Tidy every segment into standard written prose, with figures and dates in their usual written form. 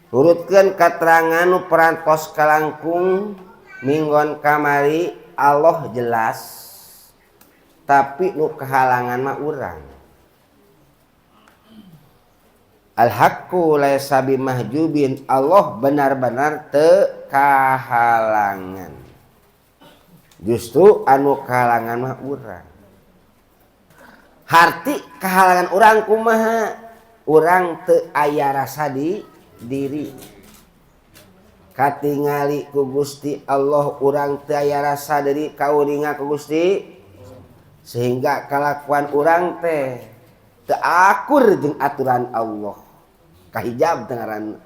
Urutkeun katerangan nu perantos kalangkung minggon kamari Allah jelas tapi nu kehalangan mah urang. Al-haqqu laisa bimahjubin, Allah benar-benar teu kahalangan. Justru anu kahalangan mah urang. Harti kahalangan urang kumaha? Urang teu aya rasa di diri. Katingali ku Gusti Allah urang teu aya rasa diri kauninga ku Gusti, sehingga kalakuan urang teh teu akur jeung aturan Allah. Kahijab teu ngaranna.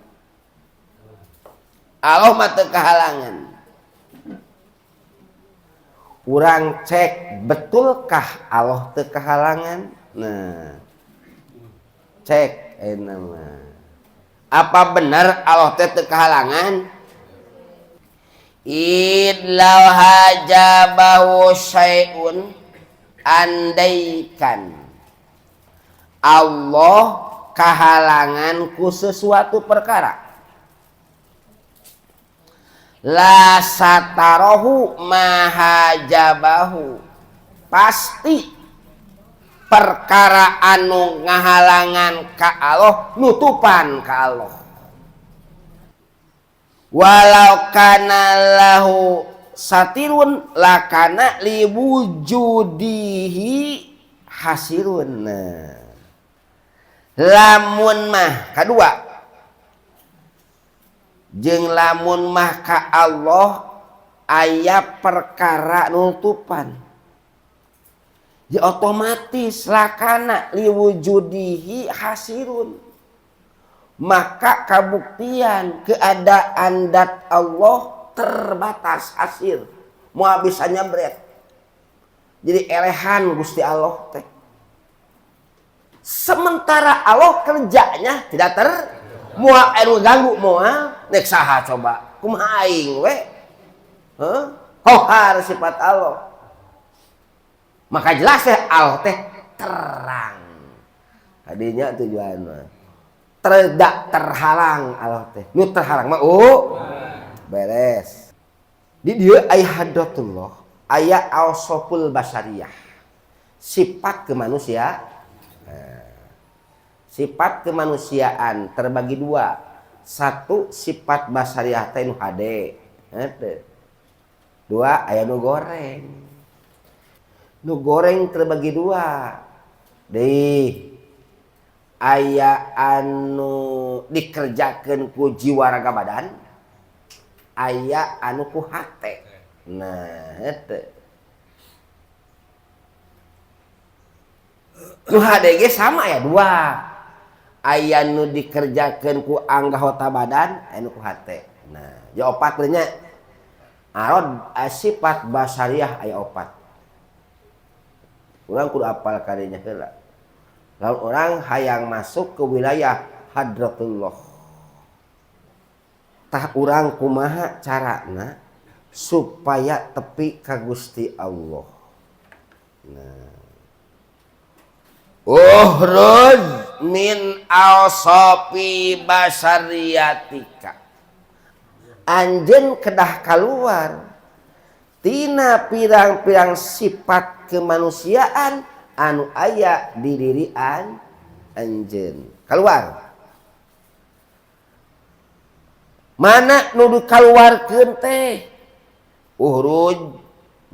Allah mah teu kahalangan. Urang cek betulkah Allah teu kahalangan? Nah, cek euna mah. Apa benar Allah teh teu kahalangan? Idlau hajabahu syai'un, andaikan Allah kahalangan ku sesuatu perkara, la satarahu mahajabahu, pasti perkara anu ngahalangan ka Allah nutupan ka Allah. Walau kana lahu satirun lakana liwujudihi hasirun. Lamun mah kadua, jeung lamun mah ka Allah aya perkara nutupan, ya otomatis lakana liwujudihi hasirun, maka kabuktian keadaan dat Allah terbatas hasir, mau bisa nyabret. Jadi elehan Gusti Allah teh. Sementara Allah kerjanya tidak moal anu ganggu moal nek saha coba kumaha aing we kohar sifat Allah, maka jelas ya Allah teh terang hadinya tujuan tidak terhalang. Allah teh nu terhalang mah beres di dieu aya hadatullah, aya ausoful basariyah, sifat kemanusiaan. Sifat kemanusiaan terbagi dua. Satu sifat basariah teh nu hade. Dua aya nu goreng. Nu goreng terbagi dua. Deui aya anu dikerjakeun ku jiwa raga badan, aya anu ku hate. Nah, henteu. Nu hade ge sama ya dua. Aya nu dikerjakeun ku anggota badan, aya nu ku hate. Nah, ya opat nya. Arod sifat basariah aya opat. Urang kudu apal kadinya heula. Lamun urang hayang masuk ke wilayah hadratullah. Tah urang kumaha carana supaya tepi ka Gusti Allah. Nah, uhrud min awsafi basariyatika, anjeun kedah kaluar tina pirang-pirang sifat kemanusiaan anu aya di dirian anjeun. Kaluar mana nu dikaluarkeun teh? Uhrud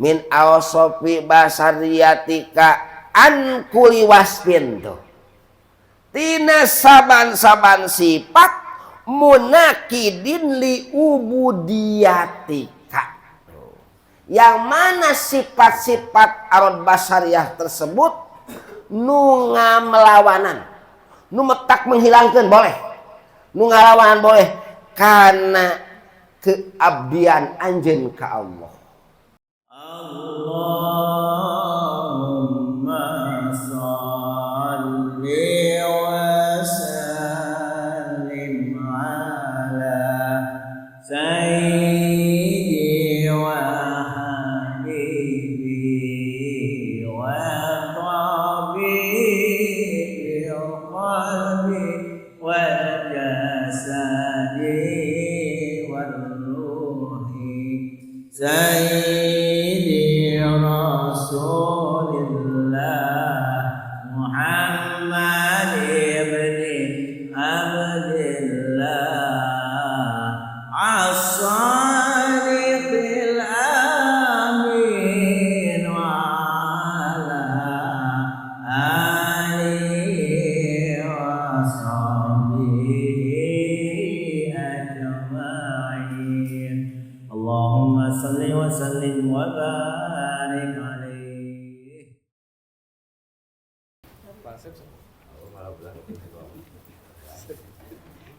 min awsafi basariyatika an kuli wasfin tuh tina saban-saban sifat munakidin li ubudiyatika, yang mana sifat-sifat arad basariyah tersebut nu ngamelawanan, nu metak menghilangkan boleh, nu ngalawanan boleh karena keabdian anjeun ka Allah. Abdillah as-sadiqil amin wa ala alihi wa sahbihi ajma'in. Allahumma salli wa sallim wa barik alaihi.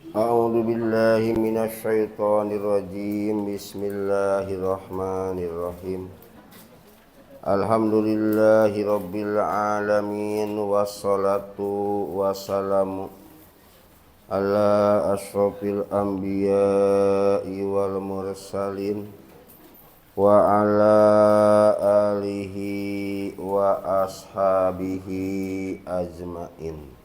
A'udzu billahi minasy syaithanir rajim. Bismillahirrahmanirrahim. Alhamdulillahi rabbil alamin wassalatu wassalamu ala asyrafil anbiya'i wal mursalin wa ala alihi wa ashabihi ajmain.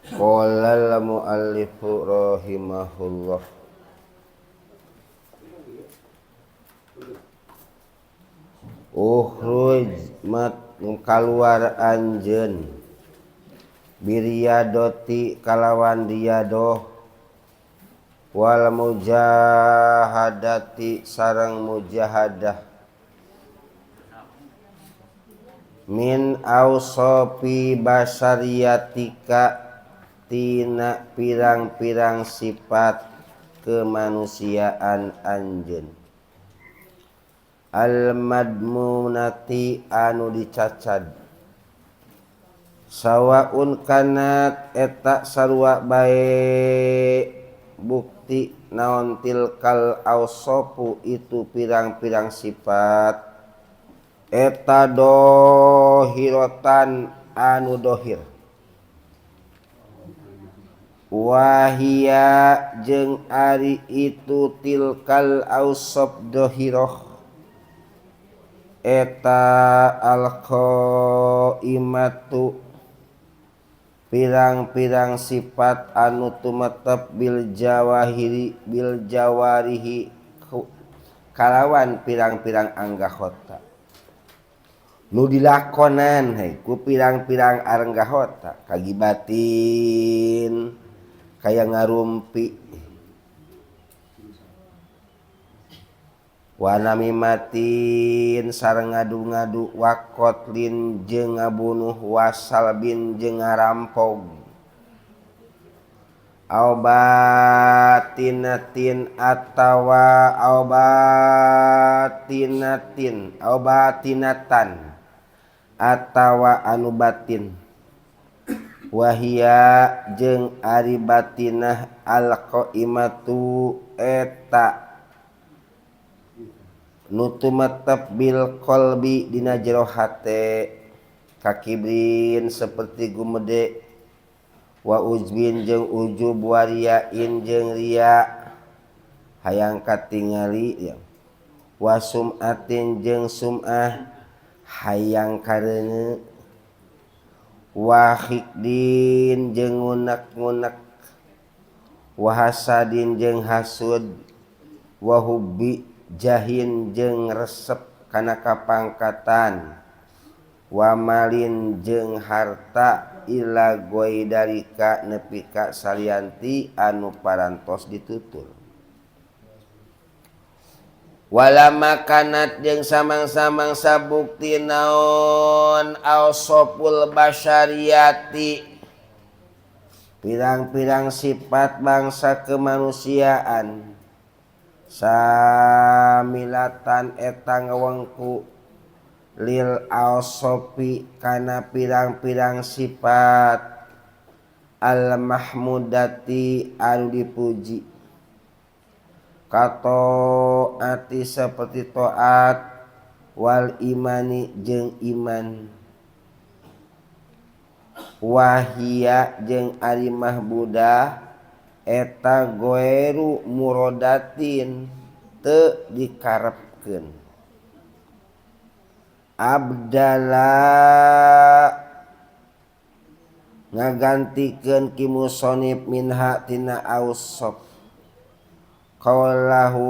Qala al-mu'allifu rahimahullah. Ukhruj mat kaluar anjeun biriyadoti kalawan riyadoh wal mujahadati sareng mujahadah min ausofi basariyatika tina pirang-pirang sifat kemanusiaan anjeun al madmunati anu dicacad sawaun kanat eta sarua bae bukti naon tilkal ausofu itu pirang-pirang sifat eta dohirotan anu dohir wahia jeung ari itu tilkal ausof dohiroh eta alqaimatu pirang-pirang sifat anu tumetep bil jawarihi kalawan pirang-pirang anggahota nu dilakonan ku pirang-pirang anggahota kagibatin kaya ngarumpi wanamimatin sareng ngadu-ngadu wakotlin jeung ngabunuh wasalbin jeung ngarampog aubatinatin atawa aubatinatan atawa anu batin wahia jeung ari batinah alqaimatu eta nu tumetep bil qalbi dina jero hate kakibrin seperti gumede wa ujbin jeung ujub wariyain jeung ria hayang katingali ya wa sum'atin jeung sum'ah hayang kareuneu wa hikdin jeung ngunek-ngunek wa hasadin jeung hasud wa hubbi jahin jeung resep kana kapangkatan wa malin jeung harta ila goidarika nepi ka salianti anu parantos ditutur wala makanat jeung samang-samang sabukti naon ausopul basyariyati pirang-pirang sifat bangsa kemanusiaan samilatan eta ngawengku lil ausofi kana pirang-pirang sifat al mahmudati anu dipuji kato ati seperti taat wal imani jeung iman wahia jeung ari mahbudah eta goeru murodatin teu dikarepkeun abdala ngagantikeun ki musonib minha tina ausof qaulahu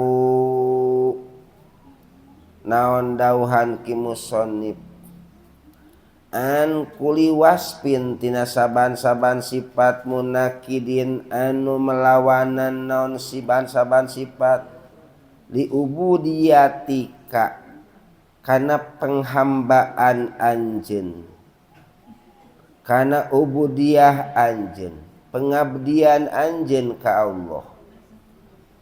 naon dauhan ki musonib an kuli waspin tina saban-saban sifat munakidin anu melawanan naon saban sifat li ubudiyatika kana penghambaan anjeun kana ubudiyah anjeun pengabdian anjeun ka Allah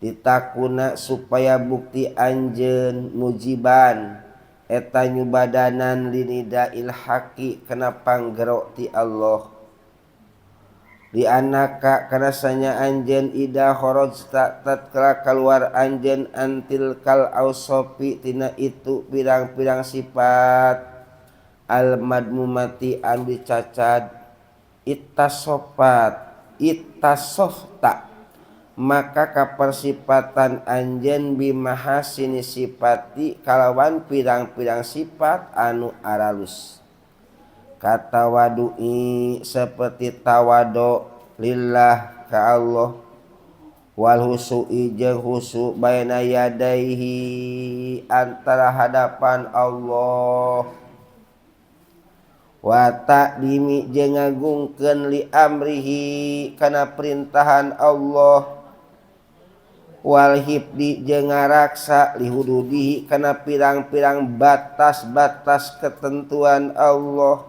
ditakuna supaya bukti anjeun mujiban eta nyubadanan linidail haqi kana panggero ti Allah di anaka kana sanya anjeun ida kharajta tatkala keluar anjeun antil kal ausofi tina itu pirang-pirang sifat al madmumati an dicacad ittasofta maka kapersifatan anjeun bimahasini sifati kalawan pirang-pirang sifat anu aralus kata wadu'i seperti tawado lillah ka Allah wal husu'i jeung husu baina yadaihi antara hadapan Allah wa ta'dimi jeung ngagungkeun li amrihi kana perintahan Allah wal hifdi jeung ngaraksa li hududihi kana pirang-pirang batas-batas ketentuan Allah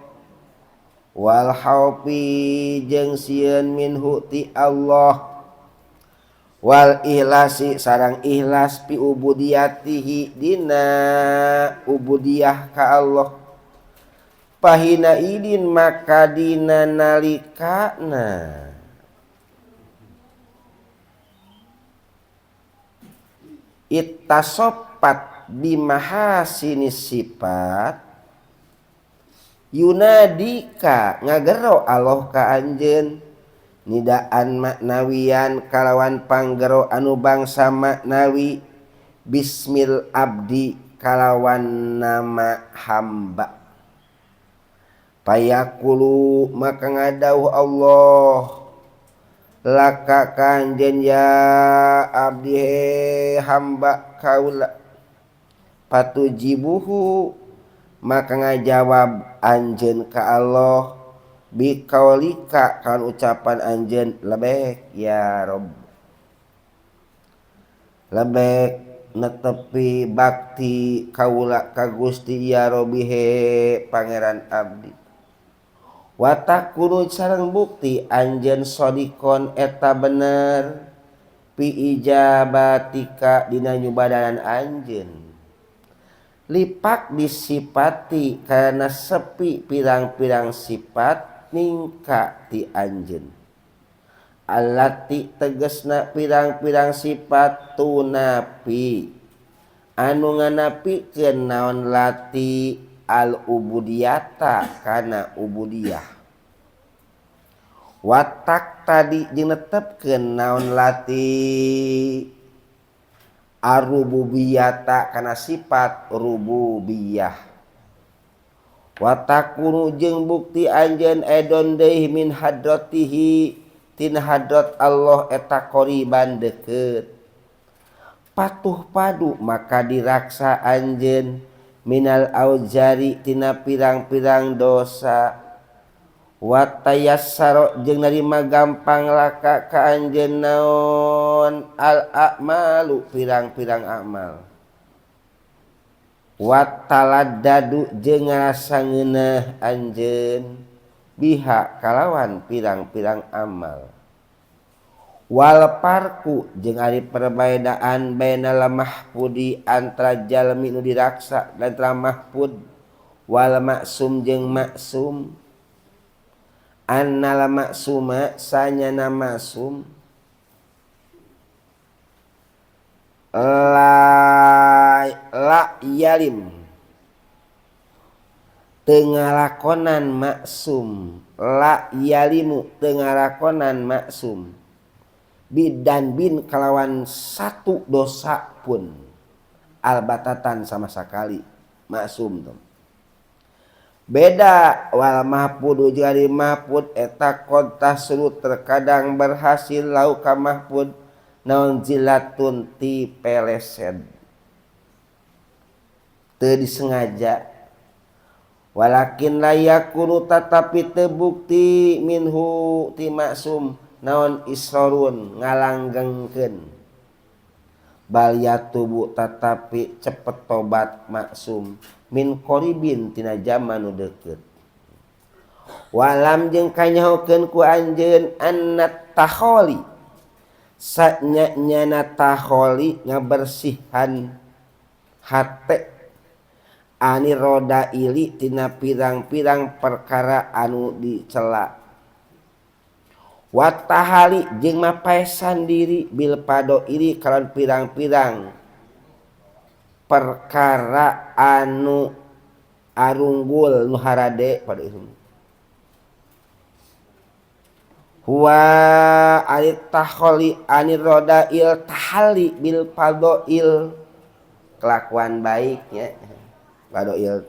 wal haufi jeung sieun minhu ti Allah wal ihlasi sareng ikhlas pi ubudiyatihi dina ubudiyah ka Allah pahina idin maka dina nalikana ittasopat bimahasini sifat yunadika ngagero Allah ka anjeun nidaan maknawian kalawan panggero anu bangsa maknawi bismil abdi kalawan nama hamba payakulu maka ngadauh Allah laka kanjen ya abdi hamba kaula patujibuhu maka ngajawab anjeun ka Allah biqaulika kan ucapan anjeun labbaik ya Rabb labbaik netepi bakti kaula ka Gusti ya Rabbi he pangeran abdi watakunu sareng bukti anjeun sodikon eta bener pi ijabatika dina nyubadanan anjeun lipak disipati karena sepi pirang-pirang sifat ningka ti anjeun allati tegesna pirang-pirang sifat tunapi anu nganapikeun naon lati al ubudiyata kana ubudiyah watak tadi jeung netepkeun naon lati arububiyata kana sifat rububiyah watakunu jeung bukti anjeun edon deui min hadratihi tin hadrat Allah eta qoriban deukeut patuh padu maka diraksa anjeun minal aujari tina pirang-pirang dosa wa tayassara jeung narima gampang laka ka anjeun naon al a'malu pirang-pirang amal wa taladdadu jeung ngarasa ngeunah anjeun biha kalawan pirang-pirang amal wal parku jeung ari perbedaan bainal mahfudi antara jalmi nu diraksa dan antara mahfud wal maksum jeung maksum annal maksuma sanyana maksum la yalim teu ngalakonan maksum la yalimu teu ngalakonan maksum bidan bin kalawan satu dosa pun albatatan sama sekali maksum tuh beda wal mahfud jadi mahfud eta qad tasru terkadang berhasil lau ka mahfud naon jilatun ti pelesed teu disengaja walakin layakunu tetapi tebukti minhu ti maksum naon israrun ngalanggengkeun bal yatubu tetapi cepet tobat maksum min qaribin tina zaman nu deukeut walam jeung kanyahokeun ku anjeun annat takholi sanyana takholi ngabersihan hate ani roda ili tina pirang-pirang perkara anu dicela watahali jeung mapaesan diri bil pado iri kalawan pirang-pirang perkara anu arunggul nu harade pada ilmu huwa alit taholi ani roda il tahali bil pado il kelakuan baiknya pado il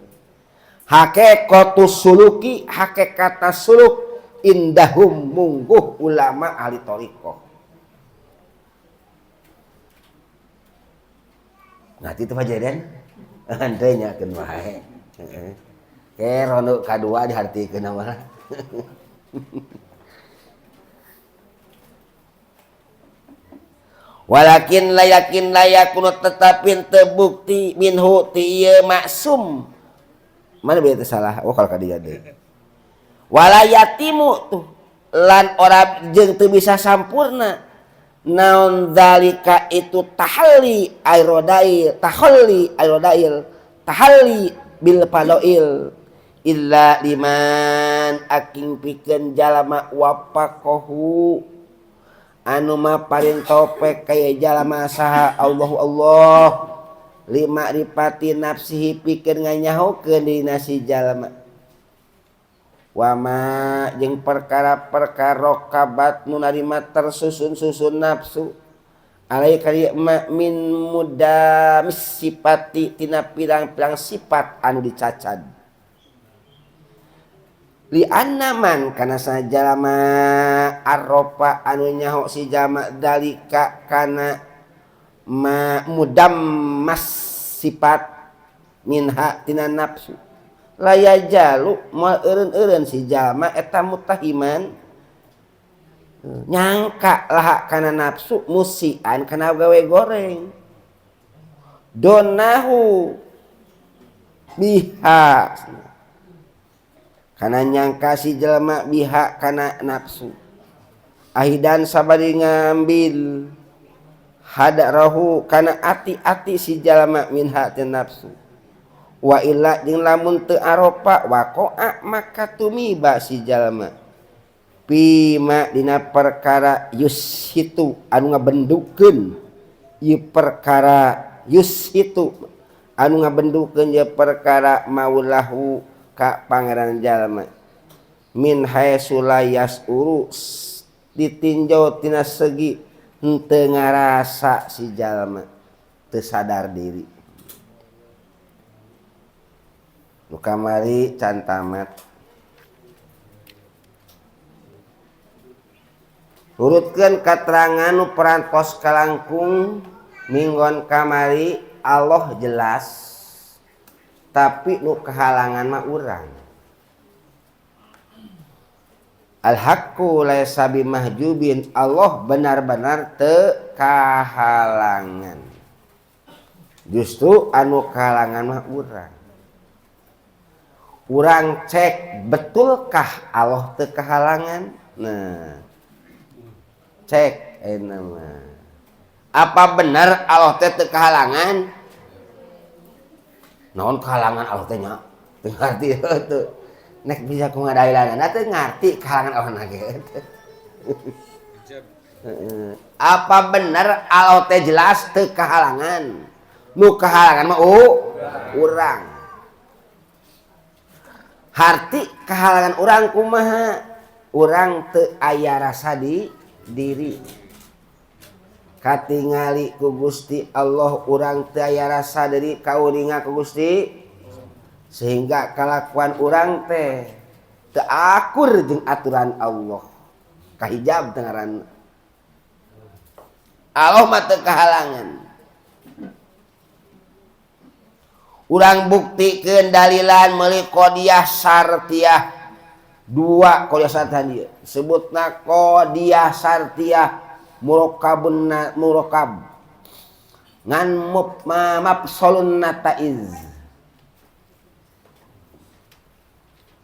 hakekatus suluki hakekata suluk indahum mungguh ulama ahli thariqah. Nah itu pajadan andai nyakeun wae. Ke rono kadua dihartikeun mah. Walakin layakun tetapin terbukti minhu ti ieu maksum. Mana beda salah? Oh kalau kadieu deui. Walayatimu tuh lan ora jeung teu bisa sampurna naon zalika itu tahalli ayrodail tahalli ayrodail tahalli bil padail illa liman aking pikeun jalma wafaqahu anu maparin topek kaya jalma saha Allah lima ripati nafsihi pikeun nganyahokeun dina si jalma wama jeung perkara-perkara kabat nu narima tersusun-susun nafsu alai kali min mudam sifati tina pirang-pirang sifat anu dicacad li annaman kana sajalma arropa anu nyaho si jama dalika kana ma mudam mas sifat minha tina nafsu laya jalu moal eureun-eureun si jalma eta mutahiman nyangka lah kana nafsu musian kana gawe goreng donahu biha kana nyangka si jalma biha kana nafsu ahidan sabari ngambil hadarahu kana ati-ati si jalma minha tina nafsu wa illa jeung lamun teu aropa waqa'a maka tumiba si jalma pima dina perkara yushitu anu ngabendukeun ieu perkara yushitu anu ngabendukeun ieu perkara maulahu ka pangeran jalma min haitsu la yasuru ditinjau tina segi henteu ngarasa si jalma teu sadar diri nu kamari can tamat urutkeun katerangan nu perantos kalangkung minggon kamari Allah jelas tapi nu kehalangan mah urang al haqqu laisa bimahjubin Allah benar-benar teu kahalangan justru anu kahalangan mah urang urang cek betulkah Allah teu kahalangan nah cek nama apa benar Allah teh teu kahalangan naon kahalangan Allah teh nya teu ngarti teu nek bisa ku ngadailanana teu ngarti kahalangan Allah na ge apa benar Allah teh jelas teu kahalangan nu kahalangan mah urang harti kahalangan urang kumaha urang teu aya rasa di diri katingali ku Gusti Allah urang teu aya rasa diri kauringa ku Gusti sehingga kalakuan urang teh teu akur jeung aturan Allah kahijab teu ngaranna Allah mah teu kahalangan Urang buktikeun dalilan meuli qodiyah syartiyah. Dua qodiyah syartiyah sebutna qodiyah syartiyah murakab ngan mafsolun nataiz.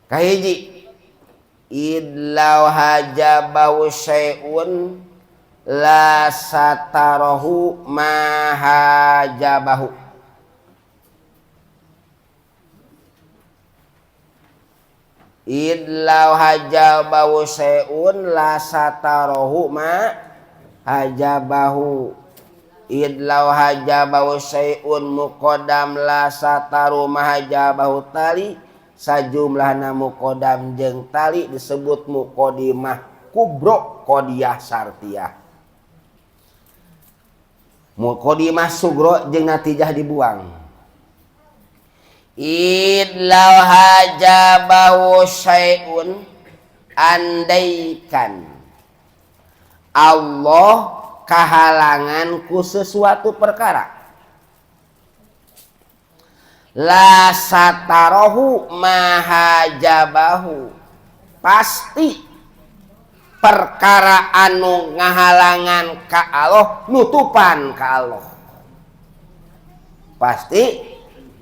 Kahiji idlau hajabahu syai'un la satarahu ma hajabahu. Idlau hajabahu syai'un la satarahu ma hajabahu. Idlau hajabahu syai'un muqaddam la sataru ma hajabahu tali sajumlahna muqaddam jeung tali disebut muqaddimah kubro qodiyah syartiyah. Muqaddimah sugro jeung natijah dibuang. Idlau hajabahu syai'un andaikan Allah kahalangan ku sesuatu perkara la satarahu mahajabahu pasti perkara anu ngahalangan ka Allah nutupan ka Allah. Pasti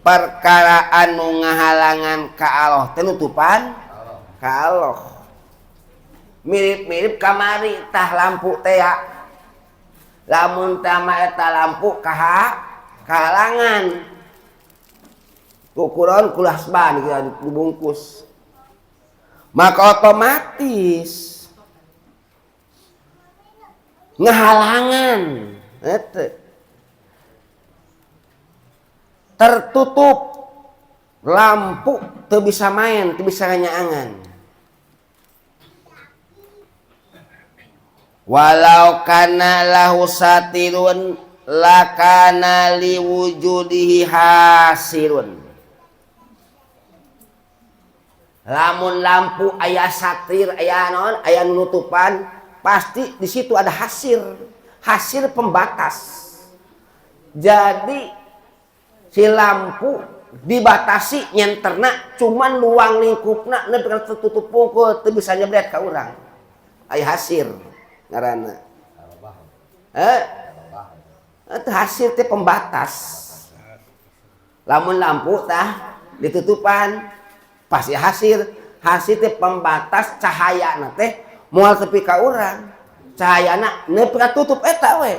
perkara anu ngahalangan ka Allah tenutupan ka Allah. Mirip-mirip kamari tah lampu teh ya. Lamun tama eta lampu kahalangan. Ukuran kulasban dibungkus. Maka otomatis ngahalangan tertutup lampu teu bisa main, teu bisa nyaangan. Walau kana lahu satirun lakana liwujudihi hasirun. Lamun lampu aya satir, aya naon, aya nutupan, pasti di situ ada hasir pembatas. Jadi si lampu dibatasi nyenterna cuman luang lingkupna nepi tertutup pungkul teu bisa nyebret ka urang. Aya hasir ngaranna. Itu hasir teh pembatas. Lamun lampu tah ditutupan pasti hasir teh pembatas cahayana teh moal tepi ka urang. Cahayana nepi ka tutup eta we.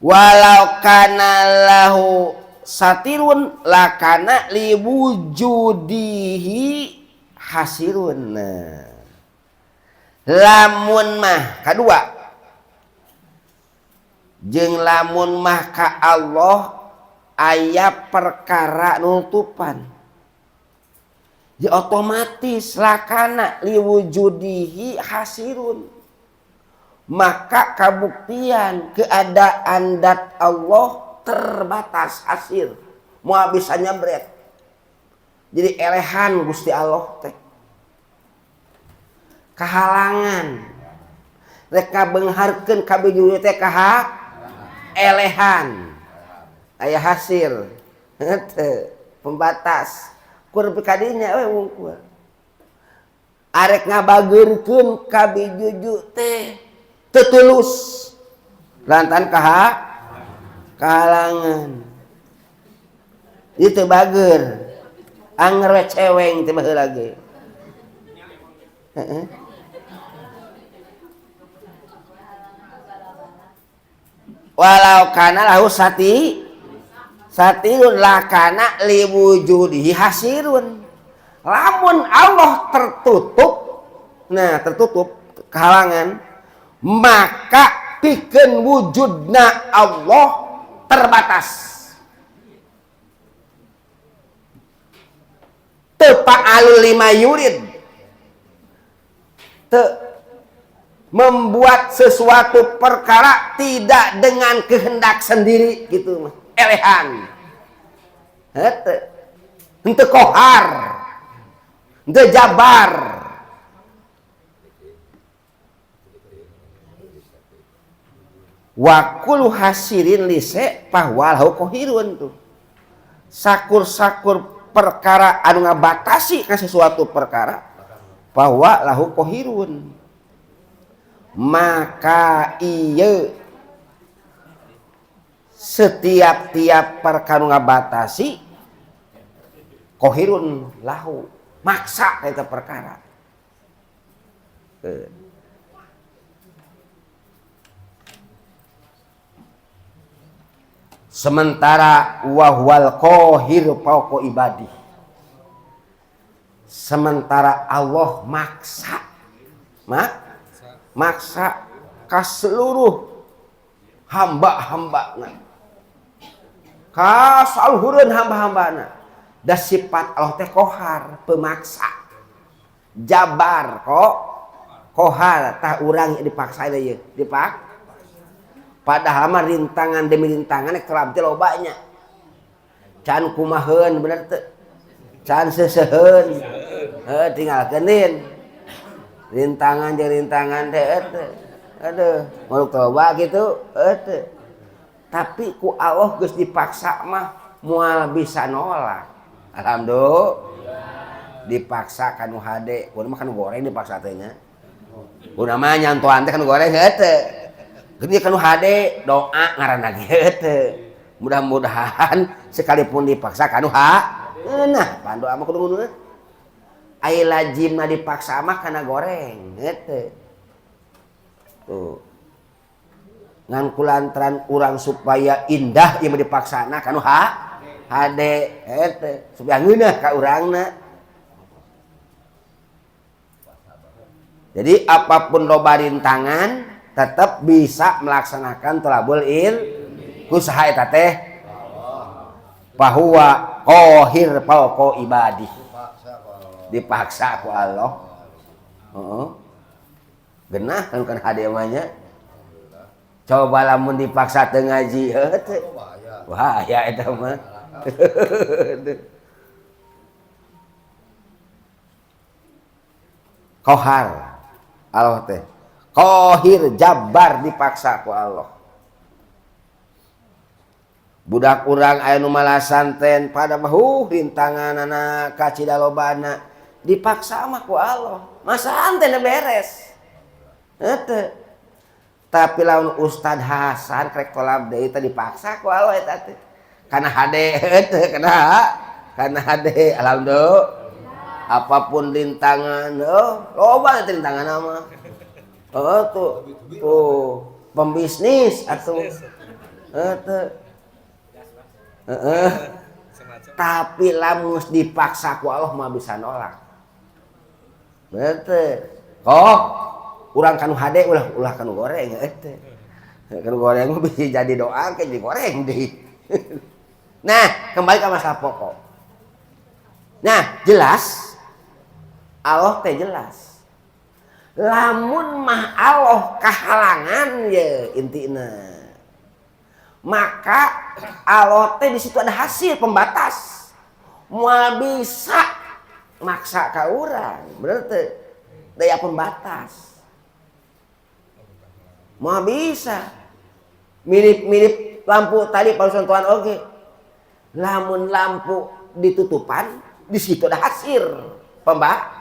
Walau kana lahu satirun lakana liwujudihi hasirun. Lamun mah kadua jeung lamun mah ka Allah aya perkara nutupan ya otomatis lakana liwujudihi hasirun maka kabuktian keadaan dat Allah terbatas hasir moal bisa nyebret jadi elehan Gusti Allah teh kahalangan rek kabeungharkeun kabeh teh elehan aya hasir pembatas kur kadinya we wungkul arek ngabageurkeun kabeh juju teh teu tulus lantaran kahalangan ieu teu bageur anger we ceweng teh baheula ge walau kana lahu satirun lakana liwujudihi hasirun. Lamun Allah tertutup kehalangan maka pikeun wujudna Allah terbatas. Teu fa'alul lima yurid. Teu membuat sesuatu perkara tidak dengan kehendak sendiri gitu mah. Elehan. Henteu kohar. Henteu jabar. Wa kullu hasirin lise pahwalahu kohirun tuh. Sakur-sakur perkara anu ngabatasi ka sesuatu perkara bahwa lahu kohirun. Maka ieu setiap-tiap perkara ngabatasi kohirun lahu maksa eta perkara. Sementara wahwal qahir fauqa ibadi. Sementara Allah maksa ka seluruh hamba-hambana. Ka saluhureun hamba-hambana. Da sifat Allah teh qahar, pemaksa. Jabar qahar tah urang dipaksa ieu, padahal mah rintangan demi rintangan ek telah teh lobanya. Can kumaheun bener teu? Can seuseheun. Tinggalkeun rintangan jeung rintangan teh teu. Aduh, maluk loba kitu teu. Tapi ku Allah geus dipaksa mah moal bisa nolak. Alhamdulillah. Dipaksa kanu hade, urang mah kanu goreng dipaksa teh nya. Urang mah nyantoan teh kanu goreng teu. Gede kanu hade doa ngaranna teu. Mudah-mudahan sekalipun dipaksa kanu nah pandoa mah kudu ai lajimna dipaksa mah kana goreng teu. Tuh. Ngan kulantaran urang supaya indah ieu dipaksana kanu hade teu supaya ngeunah ka urangna. Jadi apapun loba rintangan tetap bisa melaksanakan thalabul ku saha eta teh bahwa qahir fauqa ibadi, dipaksa ku Allah. Genah kan hade mah nya. Coba lamun dipaksa teu ngaji teh bahaya eta mah. Qahar Allah teh qahir jabbar dipaksa ku Allah. Budak urang aya nu malasan ten pada bahu rintanganana kacida lobana dipaksa mah ku Allah. Masaan teh beres. Henteu. Tapi lamun Ustad Hasan krek tolab deui teh dipaksa ku Allah eta teh. Kana hade teh kana hade alhamdulillah. Apapun rintangan loba teh rintangan mah. Tuh pembisnis atuh. Tapi lamun dipaksa ku Allah mah bisa nolak. Betul. Urang kanu hade ulah kanu goreng teh. Kanu goreng mah bisa jadi doa ke digoreng deui. Nah, kembali ke masalah pokok. Nah, jelas Allah teh jelas. Lamun mah Allah kahalangan ya intina. Maka Allah teh di situ ada hasil pembatas. Moal bisa maksa ka urang, bener teu? Daya pembatas. Moal bisa. Mirip-mirip lampu tadi parusantuan oge. Lamun lampu ditutupan, di situ ada hasil pembatas.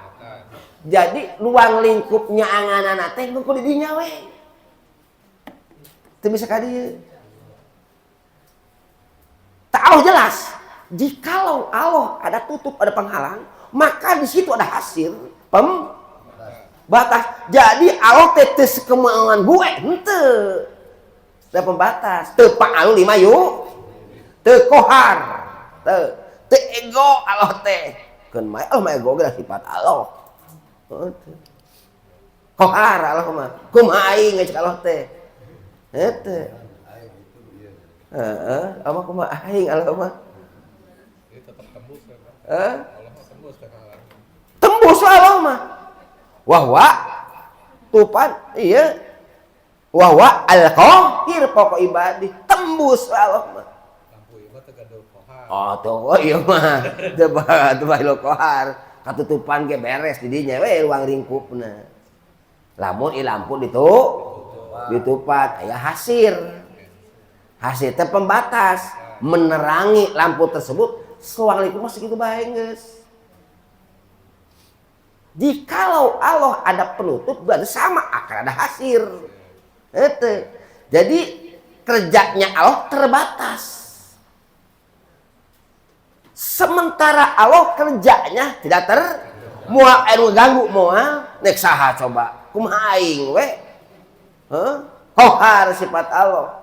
Jadi luang lingkupnya anganana teh kudu di dinya we. Teu bisa ka dieu. Allah jelas. Jikalau Allah ada tutup, ada penghalang, maka di situ ada hasil pembatas. Jadi Allah teh teu sekemauan gue, henteu. Ada pembatas. Teu pa'alu lima yuk. Teu qahar. Teu ego Allah teh. Keun mah Allah mah ego ge sifat Allah. Qahar Allah mah. Kumaha aing cek Allah teh. Henteu. Allah kumaha aing Allah mah. Tetap tembus kan. Allah mah tembus ka halang. Tembus Allah mah. Wahwa tupan iya. Wahwa al-qahir pokok ibadi tembus Allah mah. Lampu ieu mah teu gaduh qahar. Oh tuh ieu mah teu bae qahar. Katutupan ge beres di dinya we ruang ringkupna. Lamun lampu ditutup ditupat aya hasir. Hasir teh pembatas menerangi lampu tersebut Assalamualaikum segitu bae geus. Jikalau Allah ada penutup berarti sama akan ada hasir. Itu. Jadi kerjanya Allah terbatas. Sementara Allah kerjanya tidak moal anu ganggu moal nek saha coba kumaha aing we. Kohar sifat Allah.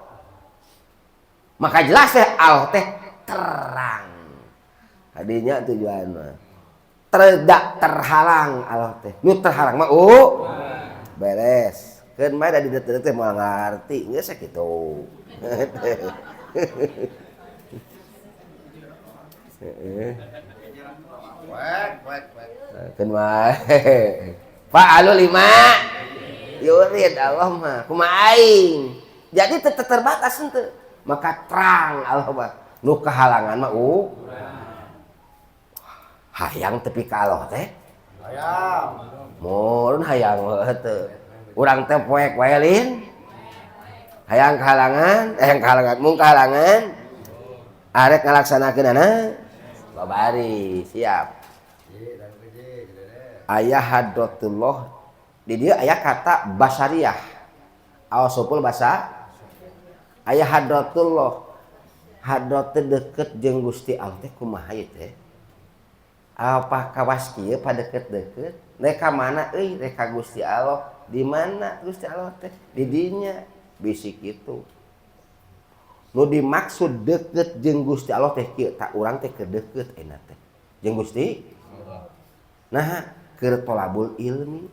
Maka jelas ya Allah teh terang. Hadinya tujuan mah. Tidak terhalang Allah teh. Nu terhalang mah beres. Keun mah da di deut teh moal ngarti geus sakitu. Keun mah. Pak alu 5. Yurid Allah mah kumaha aing. Jadi tetep terbatas henteu. Maka terang Allah mah nu kahalangan mah hayang tepi ka Allah teh hayang mun hayang teu urang teh poek wae lin hayang kahalangan mun kahalangan arek ngalaksanakeunana babari siap aya hadratullah di dieu aya kata basariyah awasupul basa aya hadratullah hadrat teh deukeut jeung Gusti Allah teh kumaha ieu teh apa kawas kieu padeukeut-deukeut rek ka mana euy rek ka Gusti Allah di mana Gusti Allah teh di dinya bisi kitu nu dimaksud deukeut jeung Gusti Allah teh kieu tak urang teh keur deukeut ayeuna teh jeung Gusti nah keur tolabul ilmi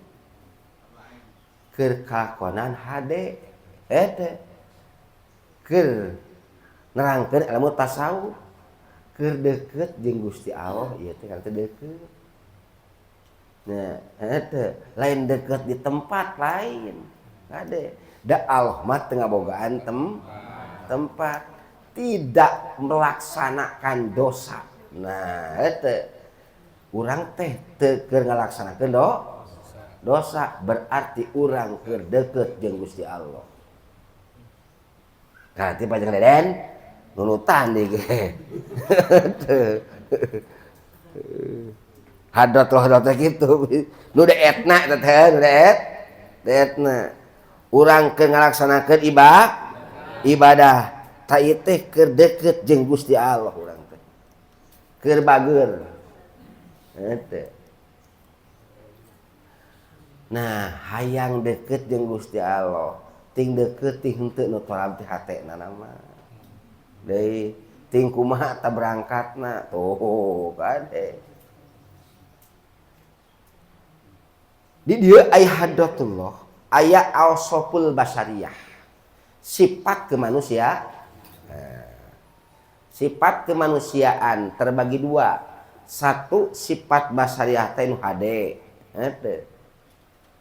keur kalakonan hade teh keur nerangkeun ilmu tasawuf keur deukeut jeung Gusti Allah ieu teh kan teh deukeut. Nah, teh lain deukeut di tempat lain. Kade da Allah mah teu ngabogaan tempat tidak melaksanakan dosa. Nah, teh urang teh teu keur ngalaksanakeun dosa berarti urang keur deukeut jeung Gusti Allah. Nanti panjang deden nunutan deh ge. Hadrat gitu. Nu da etna teh nu da etna. Urang keur ngalaksanakeun ibadah. Ta ieu teh keur deukeut jeung Gusti Allah urang teh. Keur bageur. Henteu. Nah, hayang deukeut jeung Gusti Allah. Ting deukeut ting henteu nu tolam ti hatena mah deui ting kumaha ta berangkatna tuh kade di dieu aya hadratullah aya awsaful basariyah sifat kemanusiaan sifat kemanusiaan terbagi dua satu sifat basariyah teh nu hade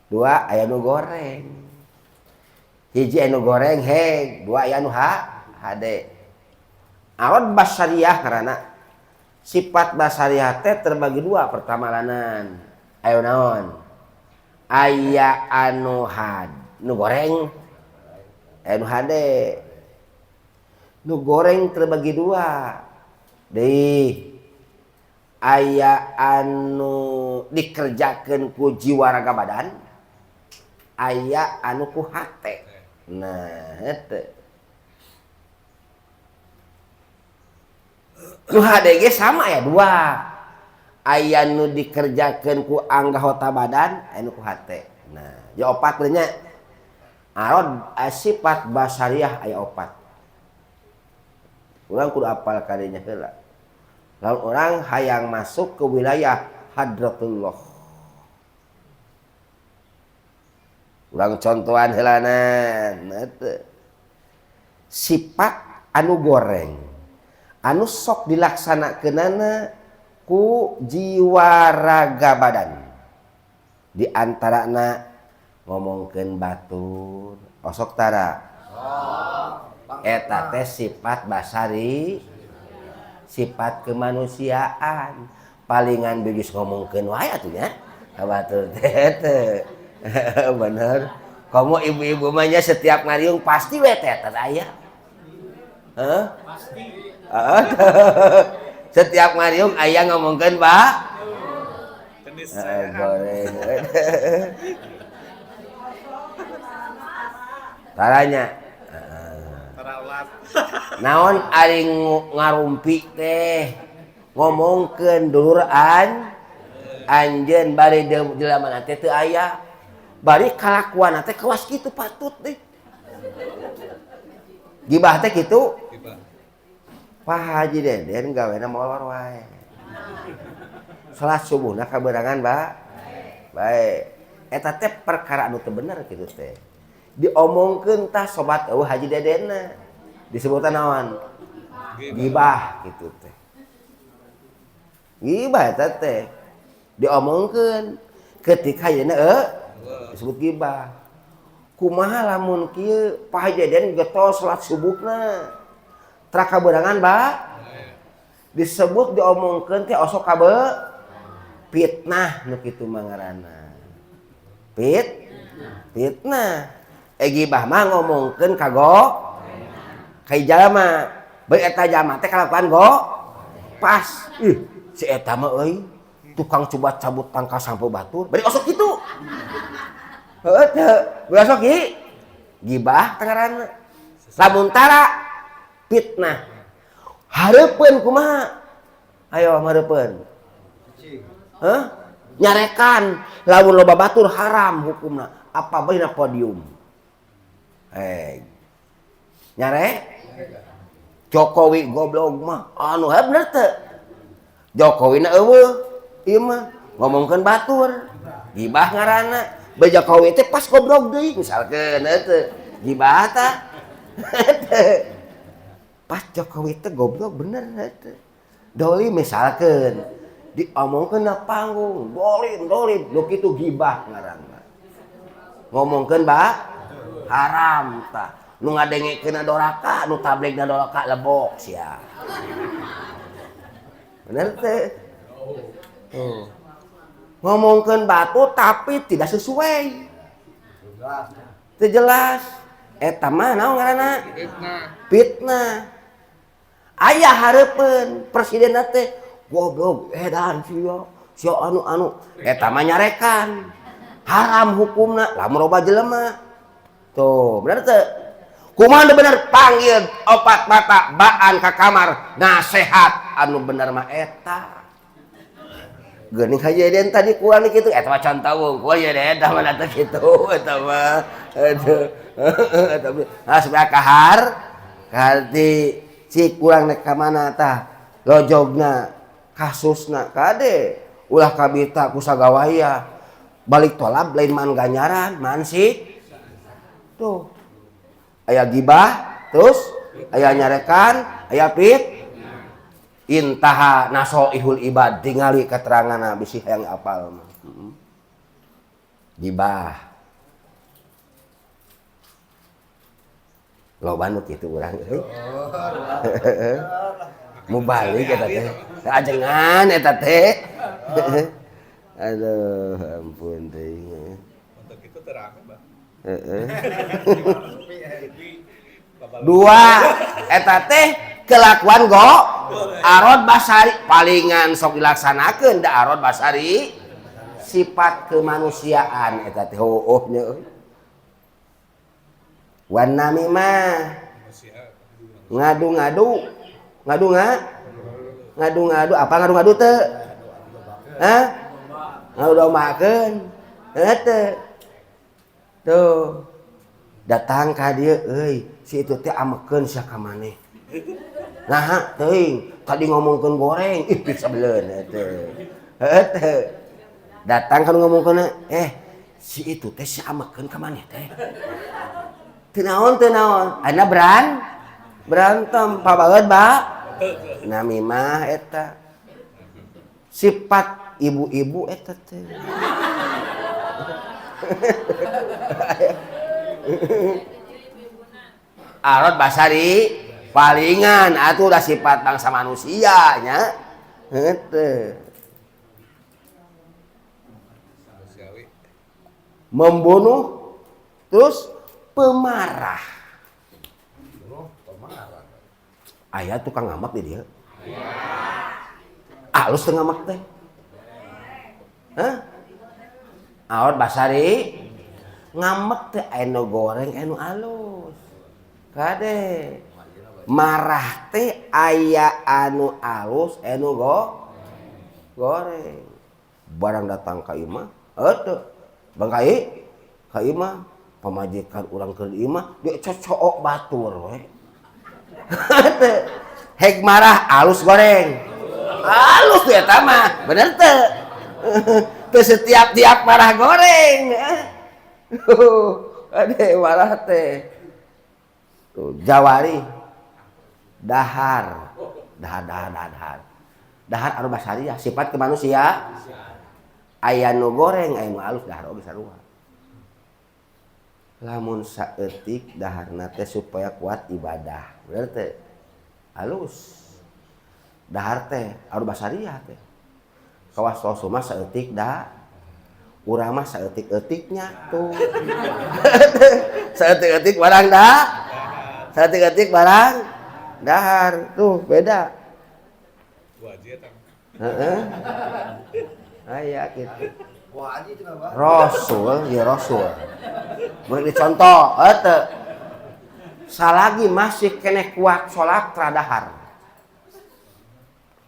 dua aya nu goreng hiji anu goreng heg dua aya anu hade awat basariyah karena sifat basariyah teh terbagi dua pertama lanan ayo naon aya anu nu goreng anu hade nu goreng terbagi dua deui aya anu dikerjakeun ku jiwa raga badan aya anu ku hate. Nah, itu. Nu hade ge sama ya dua. Aya nu dikerjakeun ku anggota badan, anu ku hate. Nah, ya opat nya. Arod sifat basariyah aya opat. Urang kudu apal kadinya heula. Lamun urang hayang masuk ke wilayah hadratullah. Urang contohan heulanan sifat anu goreng anu sok dilaksanakeunana ku jiwa raga badan di antarana ngomongkeun batur osok tara eta teh sifat basari sifat kemanusiaan palingan bigis ngomongkeun wae atuh nya batur teh bener Kamu ibu-ibu mahnya setiap ngariung pasti we tetet aya. Heeh. Pasti. Setiap ngariung aya ngomongkeun, Pak. Goreng. Caranya. Naon ari ngarumpi teh ngomongkeun dulur anjeun bari jelema teh teu aya. Bari kalakuan teh kewas kitu patut deh. Gibah teh kitu. Pak Haji Deden gawena molor wae. Salat subuhna kaberangan, Mbak. Baik. Eta teh perkara anu teu bener kitu teh. Diomongkeun tah sobat eueuh Haji Dedenna. Disebutna naon? Gibah kitu teh. Gibah eta teh diomongkeun ketika yeuna disebut gibah. Kumaha lamun kieu Pak Haji Deden getos salat subuhna. Tra kaberangan, Mbak. Disebut diomongkeun teh osok fitnah nu kitu mangarana. Fitnah. Gibah mah ngomongkeun kai jalma. Bae eta jalma teh kalakuan pas. Si eta mah euy tukang coba cabut tangka sampo batur. Bari osok kitu. Heuh teh. Bari osok gibah teh ngaranna. Lamun tara fitnah. Hareupeun kumaha? Ayo hareupeun. Nyarekan lamun loba batur haram hukumna. Apa bae na podium. Nyare Jokowi goblok mah anu bener teu. Jokowi na eueuh ieu mah ngomongkeun batur. Gibah ngaranna. Bae Jokowi teh pas goblok deui misalkeun teu. Gibah tah. Pas Jokowi teh goblok bener teu. Doli misalkeun diomongkeun na panggung, dolim, nu kitu gibah ngaranna. Ngomongkeun haram tah. Nu ngadengekeun doraka, nu tabligna doraka lebok sia. Bener teh. Ngomongkeun batu tapi tidak sesuai. Teu jelas. Eta mah naon ngaranna? Fitnah. Aya hareupeun presiden teh goblok edan sia anu eta mah nyarekan. Haram hukumna lamun loba jelema. Tuh, bener teu? Kumaha bener panggil opat mata baan ka kamar nasehat anu bener mah eta. Geuning kajadian tadi kurang kitu eta mah contoh ku ya eta mah teh kitu eta mah. Aduh. Eta mah sebelah kahar kalti si kurang nek ka mana tah lojogna kasusna kade ulah kabita ku sagawaya balik tolab lain man ganjaran man sih tuh. Aya gibah, terus aya nyarekan, aya intaha nasoihul ibad tingali keteranganna bisi hayang apal mah. Gibah. Loba nu kitu urang euy. Mubalik eta teh. Ajengan eta teh. Aduh, ampun teh. Untuk kitu teu rame, Bang. Dua eta teh kelakuan Arod Basari palingan sok dilaksanakeun da Arod Basari sifat kemanusiaan eta teh nya wan namimah ngadu-ngadu apa ngadu-ngadu teu ngadu dombakeun teu tuh datang ka dieu euy si itu teh amekeun sia ka maneh. Nah, teuing tadi ngomongkeun goreng, ih pizza beleun teh. Teh. Datang kan ngomongkeun si itu teh si amekeun ka maneh teh. Teu naon. Ayeuna berantem pabaeud, Mbak. Nami mah eta. Sifat ibu-ibu eta teh. Arod Basari palingan atuh udah sifat bangsa manusia nya heunteu membunuh Terus pemarah. Aya tukang ngamak di dia. Alus teu ngamak teh. Hah? Aon basari ngamak teh anu goreng anu alus. Kade. Marah teh aya anu alus anu goreng. Barang datang ka imah, teu. Bang kai ka imah, pamajikan urang keur di imah, dia cocok batur we. Hek marah alus goreng. Alus tuh eta mah, bener teu? Teu setiap-tiap marah goreng. Ade marah teh. Tuh, jawari dahar. Dahar anu basariah sifat ke manusia. Aya nu goreng, aya nu alus, dahar oge sarua. Lamun saeutik daharna teh supaya kuat ibadah. Bener teh? Halus. Dahar teh anu basariah teh. Kawas tos mah saeutik da. Urang mah saeutik-eutiknya tuh. Saeutik-eutik barang da. Saeutik-eutik barang dahar. Tuh beda. Heeh. Aya kitu. Rasul, ya Rasul. Boleh dicontoh, teu. Salagi masih keneh kuat salat tradahar.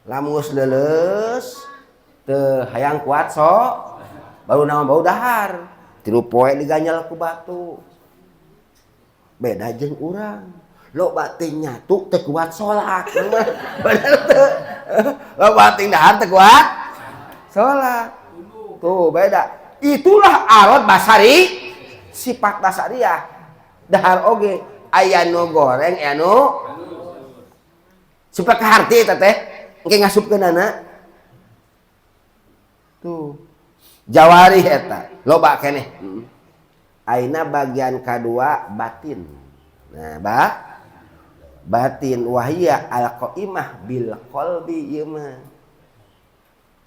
Lamun geus leuleus teu hayang kuat baru naon bau dahar. 3 poe diganyel ku batu. Beda jeung urang. Loba teuing nyatu teu kuat salat. Bener teu? Loba teuing dahar teu kuat salat. Tuh beda. Itulah alat basari, sifat basariah. Dahar oge aya nu goreng, aya nu supaya kaharti eta teh engke ngasupkeunana. Tuh. Jawari eta, loba keneh. Aina bagian kadua batin. Nah, batin wahia al-qaimah bil qalbi ieu mah.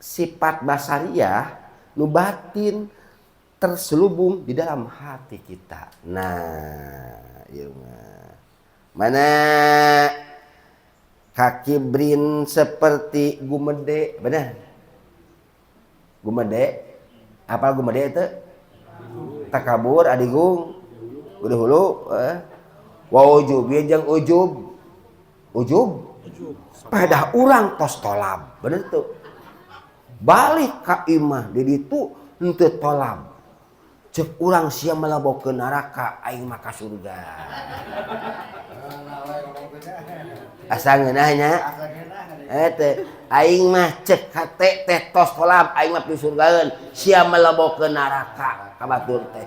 Sifat basariah nu batin terselubung di dalam hati kita. Nah, ieu mah. Mana kaki brin seperti gumede, benar? Gumede, apa gumede itu? Takabur, adigung, udah hulu, wa ujub, jeung ujub, pada urang tos tolab, bener tuh. Balik ka imah di ditu henteu tolab. Cek urang sia melabokeun neraka aing mah ka surga. Asa ngeunahnya. Eta aing mah cek hate teh tos tolab aing mah pisurgaeun sia melabokeun neraka ka batur teh.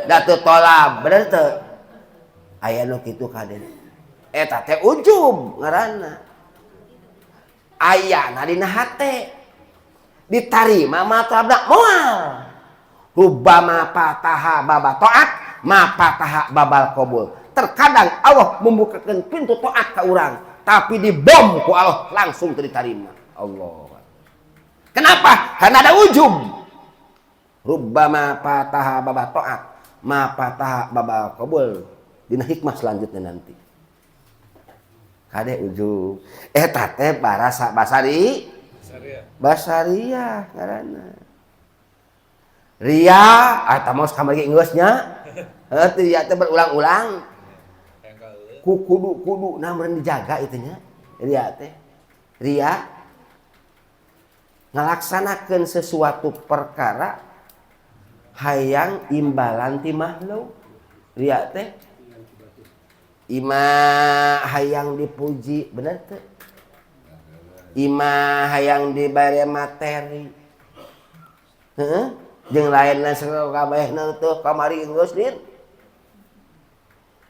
Da teu tolab, bener teu? Aya nu kitu kade. Eta teh ujub ngaranna. Ayana dina hate. Ditarima matlabna moal. Rubbama fataha baba taat, ma fataha babal qabul. Terkadang Allah membukakan pintu taat ka urang, tapi dibom ku Allah langsung diterima. Allah. Kenapa? Karena ada ujub. Rubbama fataha baba taat, ma fataha babal qabul. Dina hikmah selanjutnya nanti. Kade ujub. Eta teh barasa basari. Basariah ngaranna. Ria eta mah kamari geusnya. Heuh ria teh berulang-ulang. Kudu namun dijaga itu nya. Ria teh. Ria ngalaksanakeun sesuatu perkara hayang imbalan ti makhluk. Ria teh imah hayang dipuji, bener teh? Imah hayang dibere materi. Heeh. Jeung lainna sareng kabehna teh kamari geus din.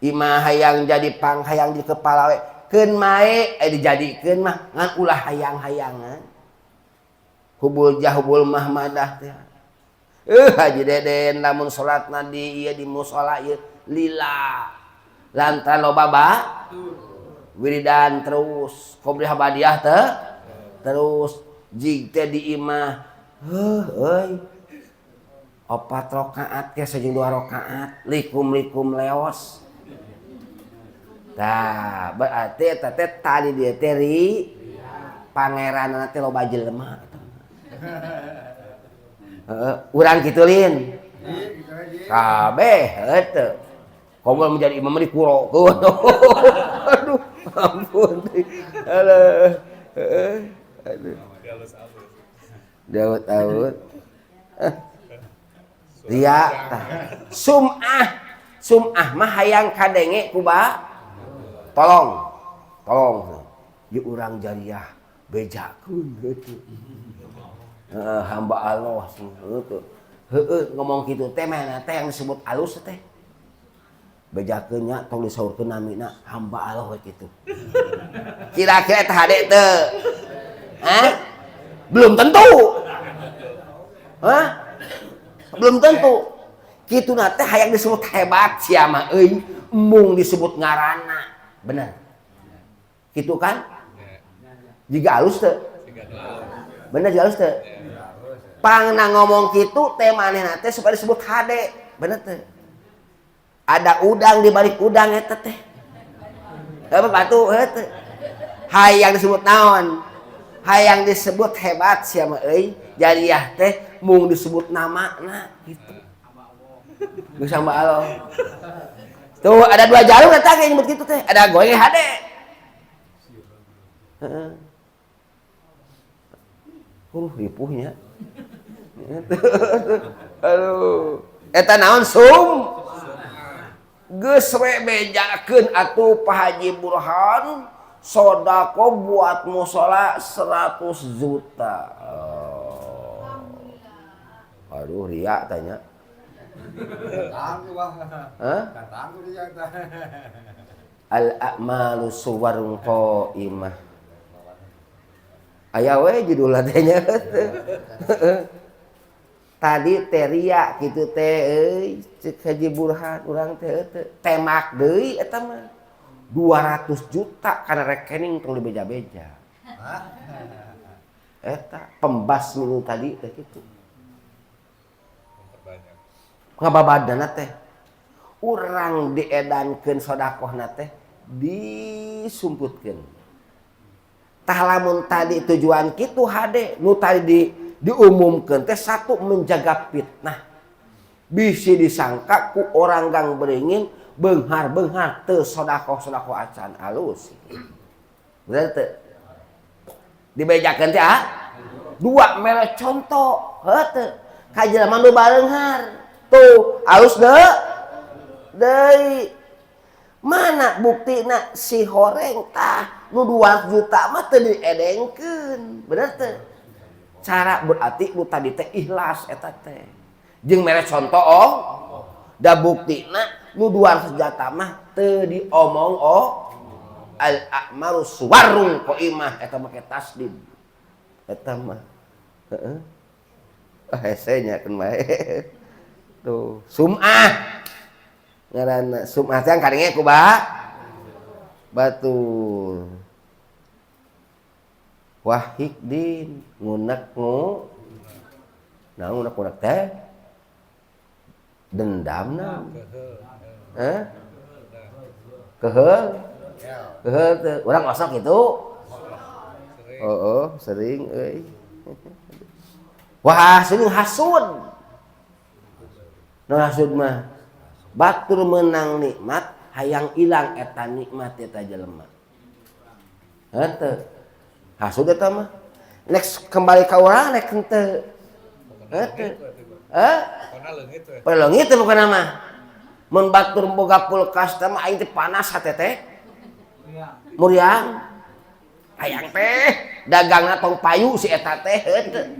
Imah hayang jadi hayang di kepala we. Keun mae dijadikeun mah ngan ulah hayang-hayangan. Hubul jahubul mahmadah teh. Haji Deden lamun salatna di ieu di musala ieu lillah. Lantaran loba wiridan terus qobliyah badiah teh terus jig teh di imah euy 4 rakaat ke sajeng 2 rakaat likum-likum leos. Tah berarti eta teh tadi dia teh pangeranna teh loba jelema. Urang kitu lin. Kabeh heunteu. Komo menjadi imam di kurokeun. Aduh, ampun. Aduh. Daud. Ria tah. Sum'ah mah hayang kadenge kuba. Tolong. Ieu urang jariah bejakeun heutu. Hamba Allah heutu. Ngomong kitu teh mah teh yang disebut alus teh. Bejakeun nya tong disaurkeun namina hamba Allah we kitu. Kira-kira teh hade teu? Belum tentu. Belum tentu. Kitu na teh hayang disebut hebat sia mah euy, mung disebut ngaranna. Bener. Kitu kan? Jiga alus teu? Bener jiga alus teu? Pangna ngomong kitu teh manehna teh supaya disebut hade. Bener teu? Ada udang di balik udang eta teh. Apa batu heuh? Hayang disebut naon? Hayang disebut hebat sia mah euy. Jariah teh mung disebut namana gitu. Geus hamba Allah. Tuh ada 2 jalur eta ge nyebut kitu teh. Ada goe hade. Heeh. Ripuhnya. Aduh. Eta naon sum? Geus we bejakeun atuh Pak Haji Burhan sodako buat musola 100 juta. Aduh ria tanya. Al-a'malu suwarun qaimah. Aya we judulna teh nya. Tadi teria kitu teh euy ceuk Haji Burhan urang teh temak deui eta mah 200 juta kana rekening tong dibeja-beja. Eta pembas minggu tadi teh kitu. Ngababadana teh urang diedankeun sedekahna teh disumputkeun. Tah lamun tadi tujuan kitu hade nu tadi diumumkeun teh satu menjaga fitnah. Bisi disangka ku orang gang beringin beunghar teu sedekah acan alus. Bener teu? Dibejakeun teh dua mere contoh heuh ka jelema nu bareunghar. Tuh alus deui. Mana buktina si horeng tah nu 2 juta mah teu diedengkeun. Bener teu? Cara berarti nu tadi teh ikhlas eta teh. Jeung mere contoh da buktina nu 200 juta mah teu diomong al-a'malu suwarung qaimah eta make tasdid. Eta mah. Heeh. Hese nya keun bae. Tuh, sum'ah. Ngaranna sum'ah teh kadenge ku batur. Wahidin ngunek ngunek teh dendamna. Keheul teh urang osok itu. Sering euy. Wah, sering hasud. Nu hasud mah batur menang nikmat hayang ilang eta nikmat eta jelema. Henteu. Hasud eta mah. Next kembali ka urang nek henteu. Henteu. Leungit teh bukan mah. Mun batur boga kulkas teh mah aing teh panas hate teh. Muriang. Hayang teh dagangna tong payu si eta teh henteu.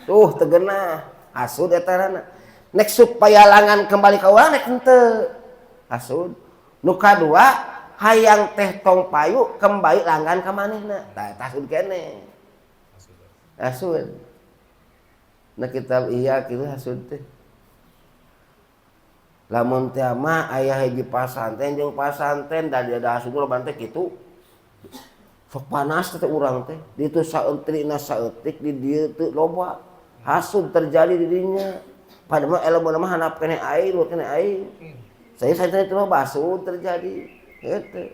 Tuh teu geunah. Hasud eta rana. Nek supaya langan kembali ka urang nek henteu. Hasud. Nu kadua hayang teh tong payu kembali langan ka manehna. Tah hasud keneh. Hasud. Na kitab iya kitu hasud teh. Lamun teh mah aya hiji pasanten jeung pasanten da dia hasud loba teh kitu. Sok panas teh urang teh. Ditu saeutrina saeutik di dieu teu loba. Hasud terjadi di dinya. padahal ilmu mah handap kene air, kene air. Saya itu mah basuh terjadi. Gitu.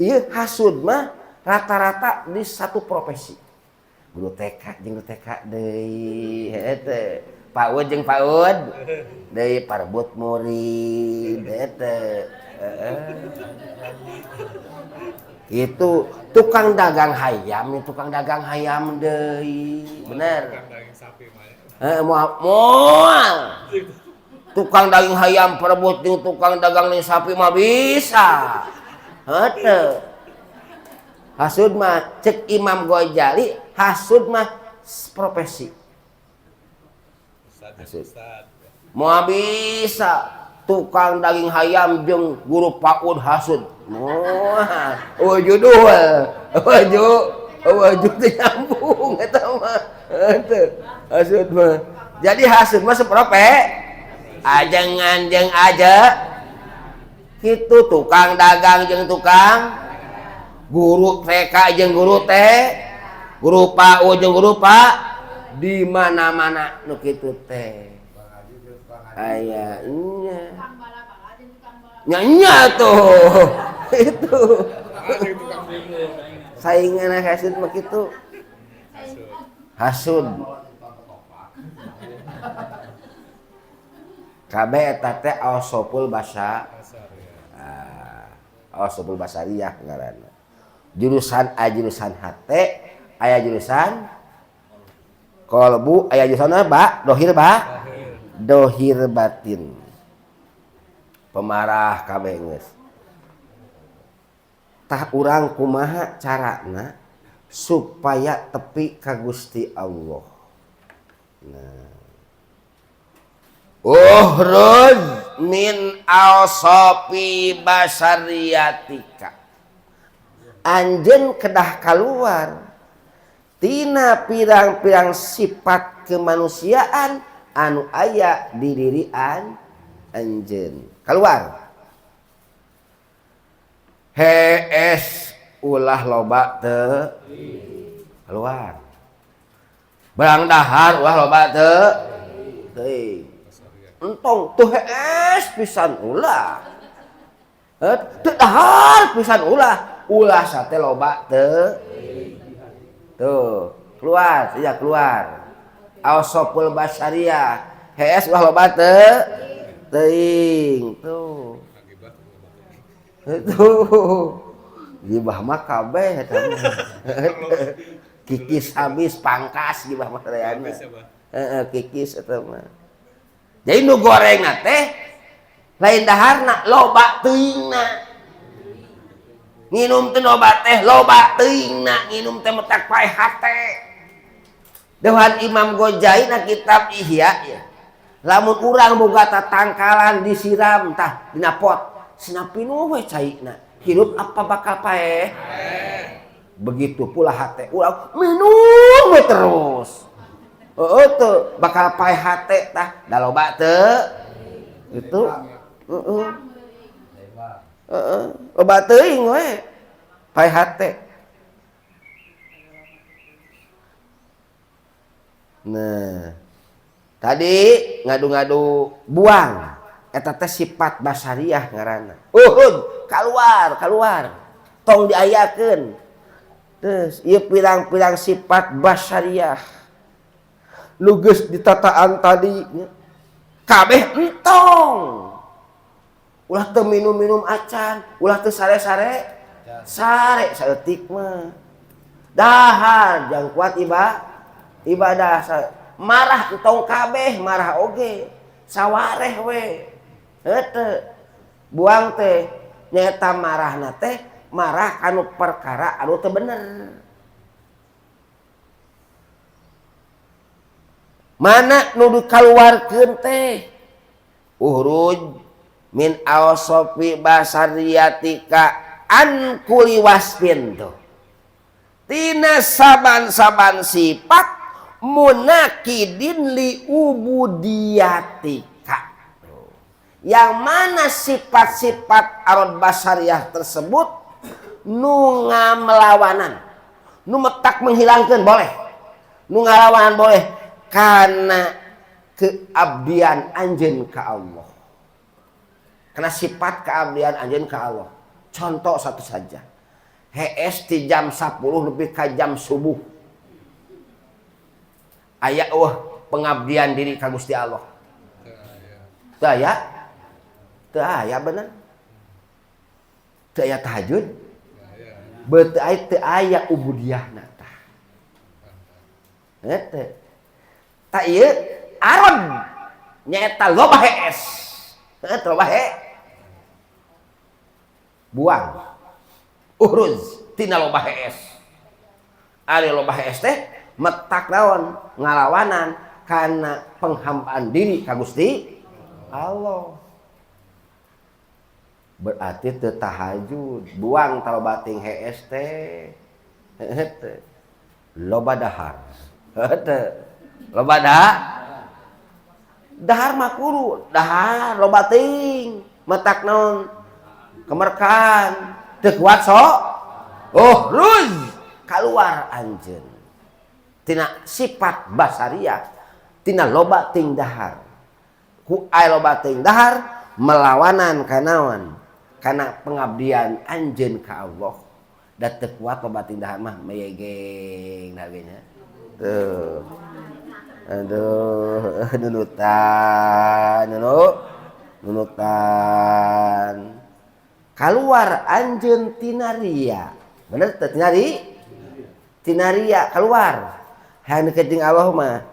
Iya hasud mah rata-rata di satu profesi. Guru TK jeung guru TK deui hete. PAUD jeung PAUD deui parbut murid hete. Itu tukang dagang hayam deui. Bener. Moal. Tukang daging hayam perebut jeung tukang dagang sapi mah bisa. Hete. Hasud mah cek Imam Ghazali, hasud mah profesi. Hasud. Mau bisa tukang daging hayam jeung guru PAUD hasud. Moal. Waju teh nyambung eta mah. Hete. Hasud mah. Jadi hasud mah seprope. Ajengan jeung aja. Kitu tukang dagang jeung tukang guru TK jeung guru guru PAUD jeung guru Pak di mana-mana nu kitu teh. Aya nya tuh. Itu. Saingan hasud mah kitu. Hasud. Kabeh eta teh ausopul basa. Ausopul basariyah ngaranna. Jurusan A jurusan hate, aya jurusan kolbu, aya jurusan dohir batin. Pemarah kabeh geus. Tah urang kumaha carana supaya tepi ka Gusti Allah. Nah. Uhruz min awsafi basariyatika. Anjeun kedah keluar tina pirang-pirang sifat kemanusiaan anu aya di diri anjeun. Keluar. Hees ulah loba teu keluar. Barang dahar ulah loba teu teuing. Entong tuh hees pisan ulah. Teu dahar pisan ulah. Ulah sate loba teu. Tuh, keluar, sejak keluar. Ausopul basariyah. Hees ulah loba teu. Teuing. Tuh. Tuh. Gibah mah kabeh eta mah. Kikis habis pangkas gibah mah reana. Kikis eta mah. Jadi nu gorengna teh lain daharna loba teuingna. Nginum teh loba teh loba teuingna, nginum teh metak paeh hate. Deuhan Imam Ghazali na kitab Ihya ya. Lamun urang boga tatangkalan disiram tah dina pot, cenah pinuh we caina. Hirup apa bakal paeh? Begitu pula hate urang minum terus. Tuh bakal paeh hate tah da loba teu. Itu loba teuing we paeh hate. Nah, tadi ngadu-ngadu buang eta teh sifat basariyah ngaranna. Keluar. Tong diayakeun. Terus ieu pirang-pirang sifat basariyah. Nu geus ditataan tadi kabeh entong. Ulah teu minum-minum acan, ulah teu sare-sare. Sare saeutik mah. Dahar jang kuat ibadah. Marah entong kabeh, marah oge. Sawareh we. Heunteu. Buang teh nyaeta marahna teh marah anu perkara anu teu bener. Mana nu dikaluarkeun teh? Uhruj min awsafi basariyatika an kulli wasfin tuh. Tina saban-saban sifat munakidin li ubudiyatika. Yang mana sifat-sifat arad basariyah tersebut nu ngamelawanan, nu metak menghilangkan boleh, nu ngalawanan boleh, karena keabdian anjeun ka Allah. Karena sifat keabdian anjeun ka Allah. Contoh satu saja. Hees di jam 10 lebih ka jam subuh. Aya pengabdian diri ka Gusti Allah. Teu aya? Teu aya bener. Teu aya tahajud. Teu aya ubudiyahna tah. Henteu. Ta ieu aron nyaeta loba hees. Loba he. Buang. Uhruz tina loba hees. Ari loba hees teh metak naon ngalawanan kana penghambaan diri ka Gusti Allah. Berarti teu tahajud, buang taloba ting hees teh. Henteu. Loba dahar. Henteu. Loba dahar mah kudu, dahar loba ting, metak naon kemerkan, teu kuat sok. Oh, ruz keluar anjeun. Tina sifat basariah, tina loba ting dahar. Ku aya loba ting dahar melawanan kanaon? Kana pengabdian anjeun ka Allah. Da teu kuat loba ting dahar mah mayegeng nagenya. Tuh. Aduh, nunutan. Keluar anjeun tina ria. Bener teh tina ria? Tina ria keluar. Hayang deket jeung Allah mah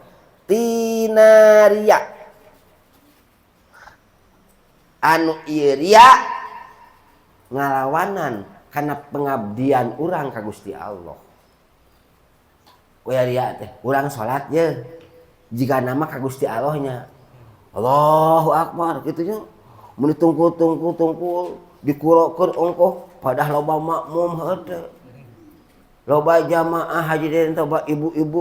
tina ria. Anu ieu ria ngalawanan kana pengabdian urang ka Gusti Allah. Kuya ria teh, urang salat ye. Jika nama ka Gusti Allahnya. Allahu Akbar kitu nya. Mun ditungkul dikurokeun ongkoh padah loba makmum heunteu. Loba jamaah hadirin loba ibu-ibu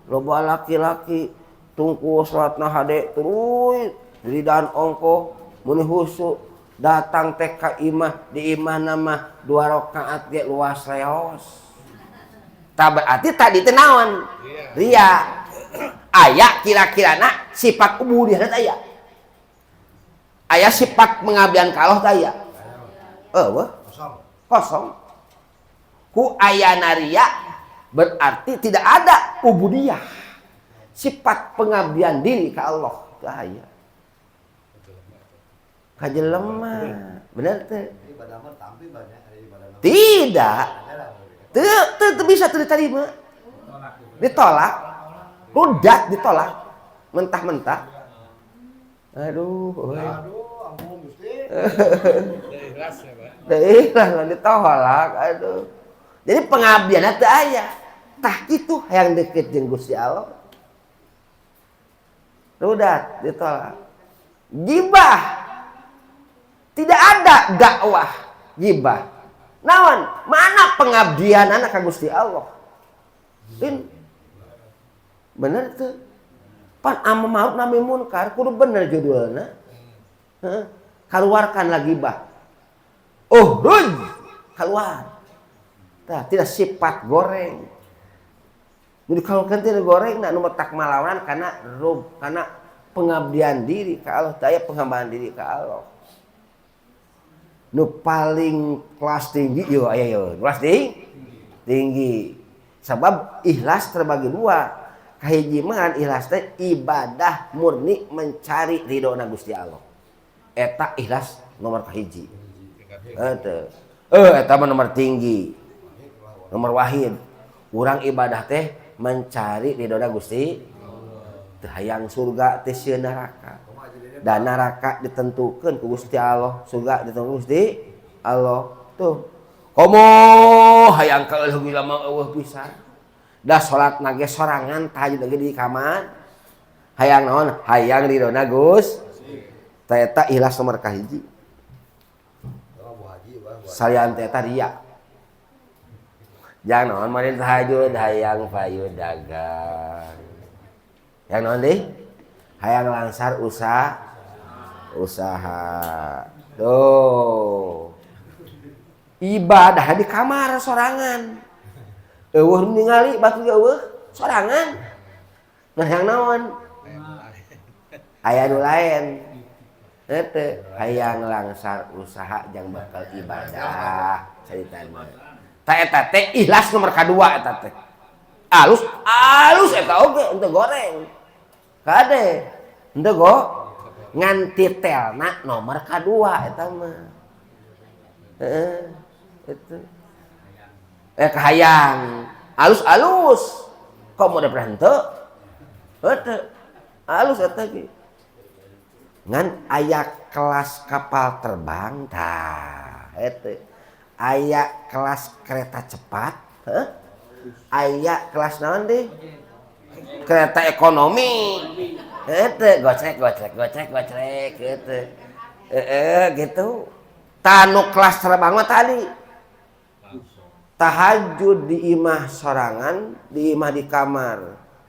loba laki-laki tungkul salatna hade terus diridan ongkoh mun husu datang teh ka imah di imah nama 2 rakaat ge luas reos. Tah berarti tadi teh naon? Ria. Aya kira-kirana sifat ubudiyah teh aya. Aya sifat pengabdian ka Allah teh aya. Kosong. Ku ayana ria berarti tidak ada ubudiyah. Sifat pengabdian diri ka Allah teh aya. Kajelema. Bener teh? Tidak. Teu bisa diterima. Ditolak. Rudat ditolak. Mentah-mentah. Aduh, ampun Gusti. Ikhlas ya, Pak. Ikhlas ditolak, aduh. Jadi pengabdian teu aya. Tah kitu hayang deukeut jeung Gusti Allah. Rudat ditolak. Gibah. Tidak ada dakwah gibah. Naon? Mana pengabdian anak ka Gusti Allah? Bener tuh. Pan amar ma'ruf nahi munkar kudu bener judulna. Keluarkan lagi gibah. Uhruz keluar. Tah tidak sifat goreng. Jadi kalau kentir goreng nak numetak malawan karena pengabdian diri ka Allah, daya penghambaan diri ka Allah. Nu paling kelas tinggi yo aya yo, kelas tinggi. Sebab ikhlas terbagi 2. Kahiji mah ikhlas teh ibadah murni mencari ridona Gusti Allah. Eta ikhlas nomor kahiji. Eta mah nomor tinggi. Nomor wahid. Urang ibadah teh mencari ridona Gusti. Teu hayang surga teh sieun neraka. Dan neraka ditentukeun ku Gusti Allah, surga ditentukeun ku Gusti Allah. Tuh. Komo hayang ka eueuh lama eueuh pisan. Dah salat nage sorangan tahajud lagi di kamar. Hayang naon? Hayang ridona Gus. Eta ikhlas nomor kahiji. Salian eta ria. Jangan naon mari tahajud hayang payu dagang. Yang naon deui? Hayang langsar usaha. Tuh. Ibadah di kamar sorangan. Eueuh ningali batu eueuh sorangan. Nah yang naon? aya nu lain teu hayang langsar usaha jang bakal ibadah caritana ta eta teh ikhlas nomor kadua eta teh alus eta oge henteu goreng kade henteu go ngan titelna nomor kadua eta mah itu kahayang alus kok mau pernah henteu alus eta ge ngan aya kelas kapal terbang tah eta aya kelas kereta cepat aya kelas naon deh kereta ekonomi eta gocrek gitu gitu tanu kelas terbang mah tadi tahajud di imah sorangan di imah di kamar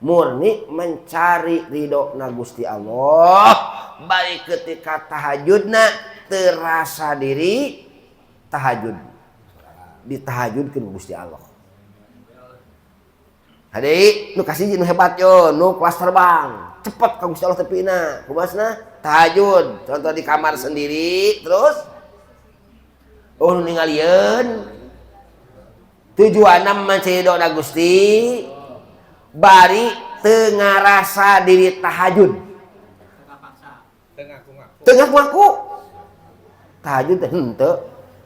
murni mencari ridho na Gusti Allah baik ketika tahajudna terasa diri tahajud ditahajudkeun Gusti Allah hade nu kasih nu hebat yo nu kelas terbang cepet ka Gusti Allah tepina kumasna tahajud contoh di kamar sendiri terus nu ningalieun tujuanna mencari ridho na Gusti bari teu ngarasa diri tahajud teu ngaku tahajud teh henteu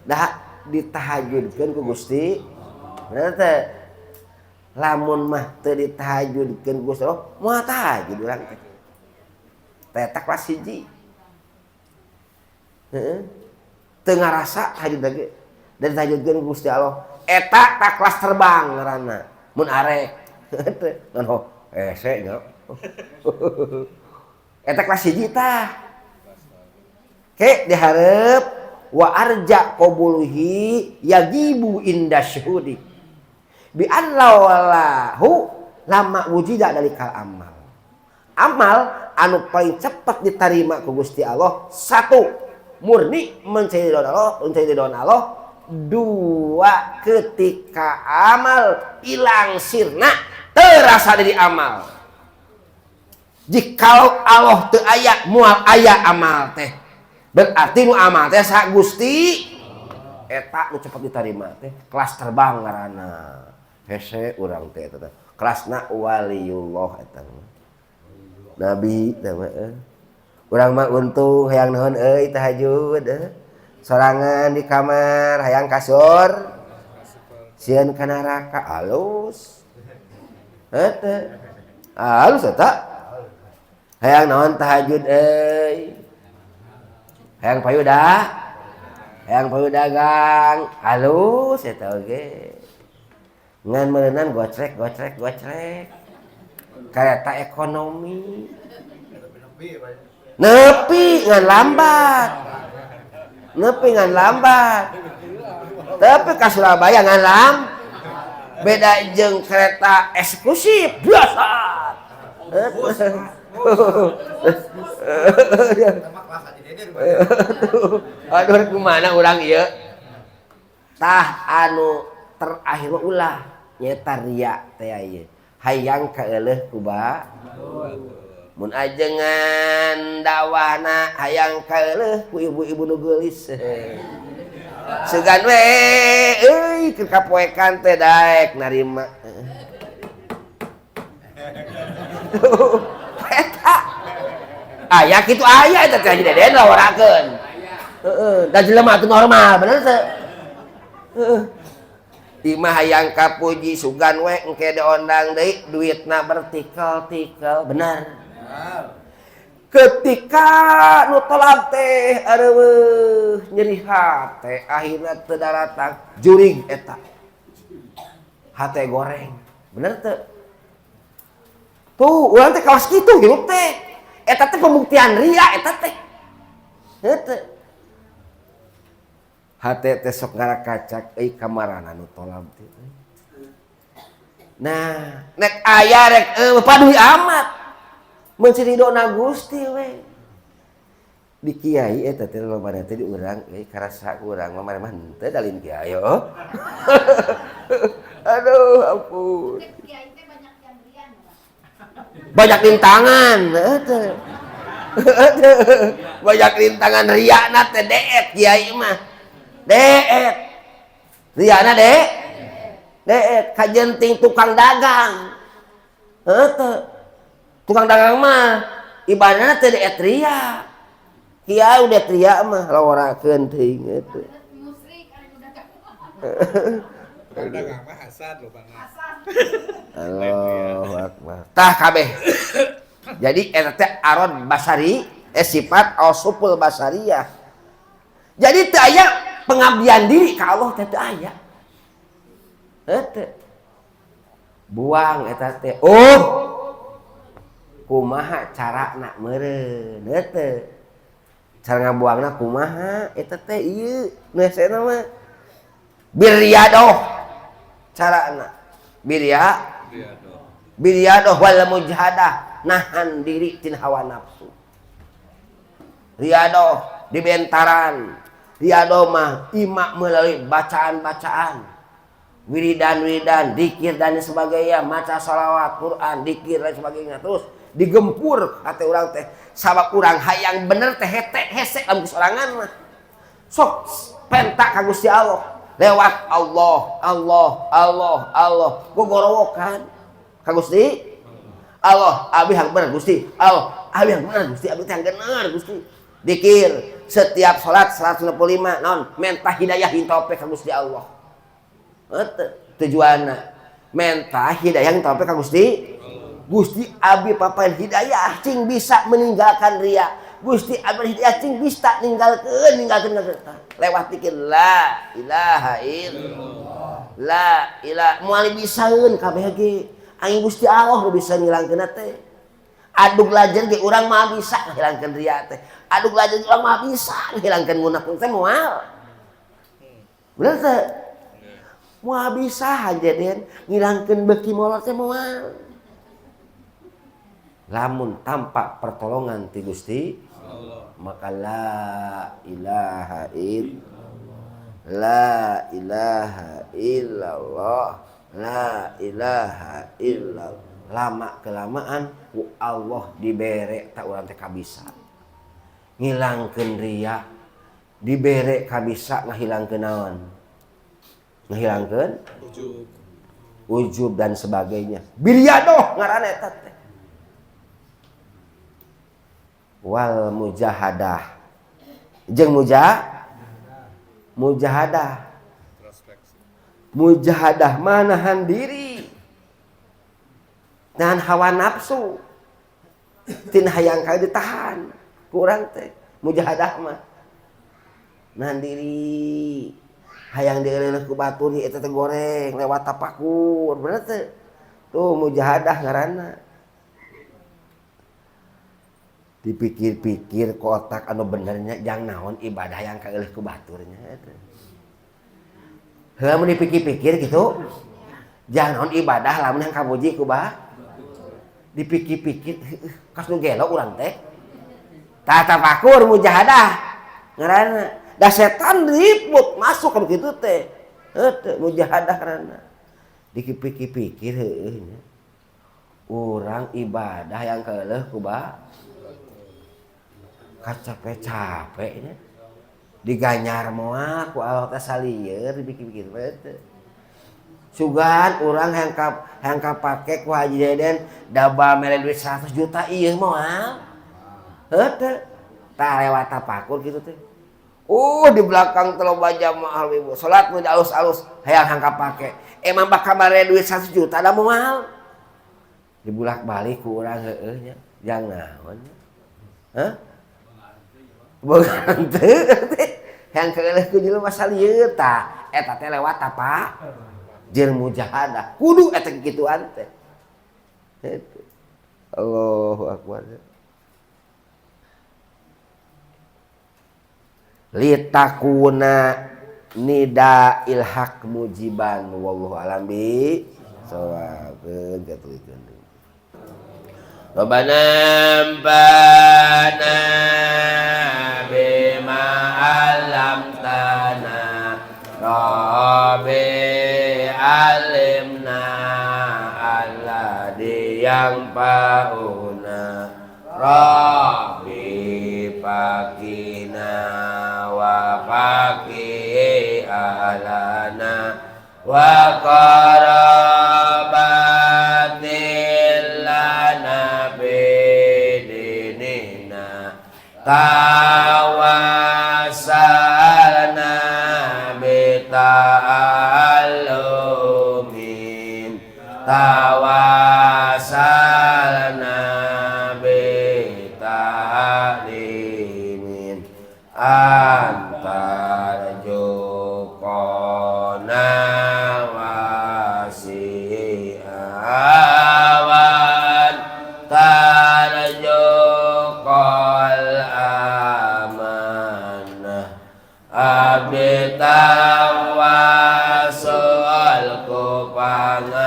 dah ditahajudkeun ku Gusti bener teh lamun mah teu ditahajudkeun ku Gusti Allah moal tahajud urang teh eta kelas 1 heeh teu ngarasa tahajud lagi dan tahajudkeun ku Gusti Allah eta tak kelas terbang ngaranna mun arek ngan ho ese nya eta kelas 1 tah ke dihareup wa arja qabuluhi yagibu inda syuhudi bi annahu lama wujida dalikal amal anu paling cepat diterima ku Gusti Allah 1 murni mencari ridho Allah 2 ketika amal ilang sirna terasa dari amal jika Allah teu aya moal aya amal teh berarti nu amal teh sa Gusti eta nu cepet diterima teh kelas terbang ngaranna hese urang teh eta kelasna waliullah eta nabi teh urang mah untung hayang naon euy tahajud sorangan di kamar hayang kasur sieun ka neraka alus eta hayang naon tahajud euy hayang payudah gang halus eta oge ngan meuneunan gocrek kereta ekonomi nepi ngan lambat tapi ka Surabaya ngan beda jeung kereta eksklusif biasa aduh kumana urang ieu tah anu terakhir ulah nyata ria teh ieu hayang kaeuleuh ku mun ajengan dakwahna hayang kaeuleuh ku ibu-ibu nu geulis segan we euy keur kapoekan teh daek narima eta aya kitu aya eta teh deden laworakeun heeh da jelema atuh normal bener teh heeh imah hayang kapuji sugan we engke diondang deui duitna bertikel-tikel bener ketika nu tolak teh areueuh nyeri hate akhirna teu daratang jurig eta hate goreng bener teu tuh urang teh kawas kitu hirup teh eta teh pembuktian ria eta teh henteu hate teh sok ngarakacak euy kamarana nu tolak teh nah nek aya rek paduhi amat mencari dona Gusti we di kiai eta teh lobana teh di urang euy karasa urang mah mah henteu dalin kiai aduh ampun banyak rintangan Banyak rintangan riana teh deet kiai mah. Deet. Riana deet kajenting tukang dagang. Heuh. Tukang dagang mah ibadahna teh deet ria. Kiai udah ria mah laworakeun teuing eta. Dagang mah hasad loh Bang. Allahu Akbar. Tah kabeh. Jadi eta teh arad basari sifat ausupul basariyah. Jadi teu aya pengabdian diri ka Allah teh teu aya. Heuh. Buang eta teh. Oh. Kumaha carana meureun heuh. Cara ngabuangna kumaha eta teh ieu nu esena mah biryadoh carana. Biryadoh wal mujahadah, nahan diri tin hawa nafsu. Riyadoh di bentaran. Riyadoh mah imak melalui bacaan-bacaan. Wiridan-wiridan, dikir dan sebagainya, maca salawat, Quran, dikir dan sebagainya. Terus digempur kata urang teh. Sabab urang hayang bener teh hese lamun sorangan mah. Sok pentak ka Gusti Allah. Lewat Allah gogorowokan ka Gusti Allah abi hang bener Gusti Allah abi hang bener Gusti abi teh hang bener Gusti dikir setiap salat 165 naon mentah hidayah hintope ka Gusti Allah tujuanna mentah hidayah hintope ka Gusti abi papain hidayah cing bisa meninggalkan riya Gusti abi hidayah cing bisa ninggalkeun lewat dikir la ilaha illallah la ilaha moal bisaeun kabeh ge angin Gusti Allah bisa ngilangkeun teh adug lajen ge urang mah bisa ngilangkeun riya teh adug lajen urang mah bisa ngilangkeun munafik teh moal bener teh moal bisa hajeden ngilangkeun beuki molor teh moal lamun tanpa pertolongan ti Gusti maka la ilaha illallah la ilaha illallah lama kelamaan ku Allah dibere tak urang teh kabisa ngilangkeun riya dibere kabisa ngahilangkeun naon ngahilangkeun ujub dan sebagainya biryadoh ngaranna eta teh wal mujahadah jeung mujahadah manahan diri nahan hawa nafsu tin hayang ka ditahan kurang teh mujahadah mah nahan diri hayang dieuleuleuh ku batur eta teh goreng lewat tapakur bener teh tuh mujahadah ngaranna dipikir-pikir kotak anu benernya jang naon ibadah yang kaeuleuh ku baturnya eta. Heuh mun dipikir-pikir gitu jang naon ibadah lamun yang kamuji ku dipikir-pikir kas nu gelo urang teh. Tah tafakur mujahadah ngaranna. Da setan ribut masuk kan kitu teh. Heuh mujahadah ngaranna. Dipikir-pikir heueuh nya. Urang ibadah yang kaeuleuh ku capek-capeknya diganyar moal ku Allah teh salieur dipikir-pikir teh sugan urang hayang kapake ku Haji Deden daba mere duit 100 juta ieu moal heuh tah lewat tapakur kitu teh di belakang teh loba jamaah ibu salat mun alus-alus hayang kapake emang bakal mere duit 100 juta da moal dibulak-balik ku urang heueuh nya jang naon hah bogaan teu yang keuleuh ku jelema salieur tah eta teh lewat apa jeung mujahadah kudu eta kituan teh Allahu akbar litakuna nida ilhaq mujiban wallahu alam bi shawab gatuikeun Rabbana bana bima alamtana Rabbi alimna alladhi yang pauna Rabbi fakina wa faqih ahlana wa qarabatil lana bidinina tawassalna bita'allumin tawassalna bita'limin antar jukona wasi'awan tarjukol amanah abdi tawasul ku pangaosan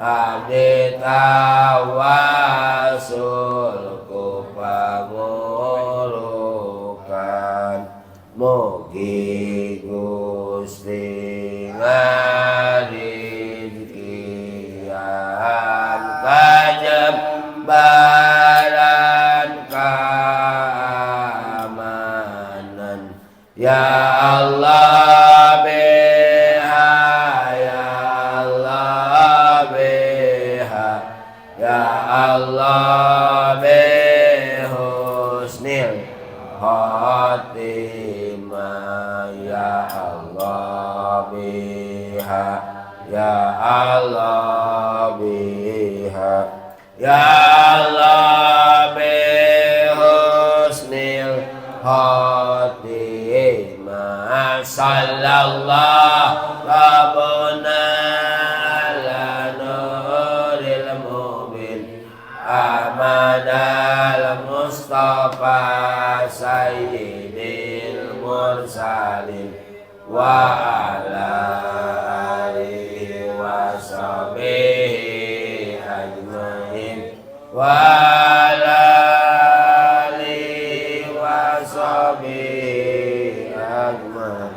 abdi tawasul ku pangulukan mugi Gusti ngarizkian kajembaran keamanan ya Allah biha ya Allah biha ya Allah bihusnil khotimah ya Allah biha ya Allah biha ya Allah bihusnil khotimah sallallahu rabbuna ala nuril mubin amadal mustafa sayyidil mursalin wa ala alihi wa sahbihi ajmain wa ala alihi wa sahbihi ajmain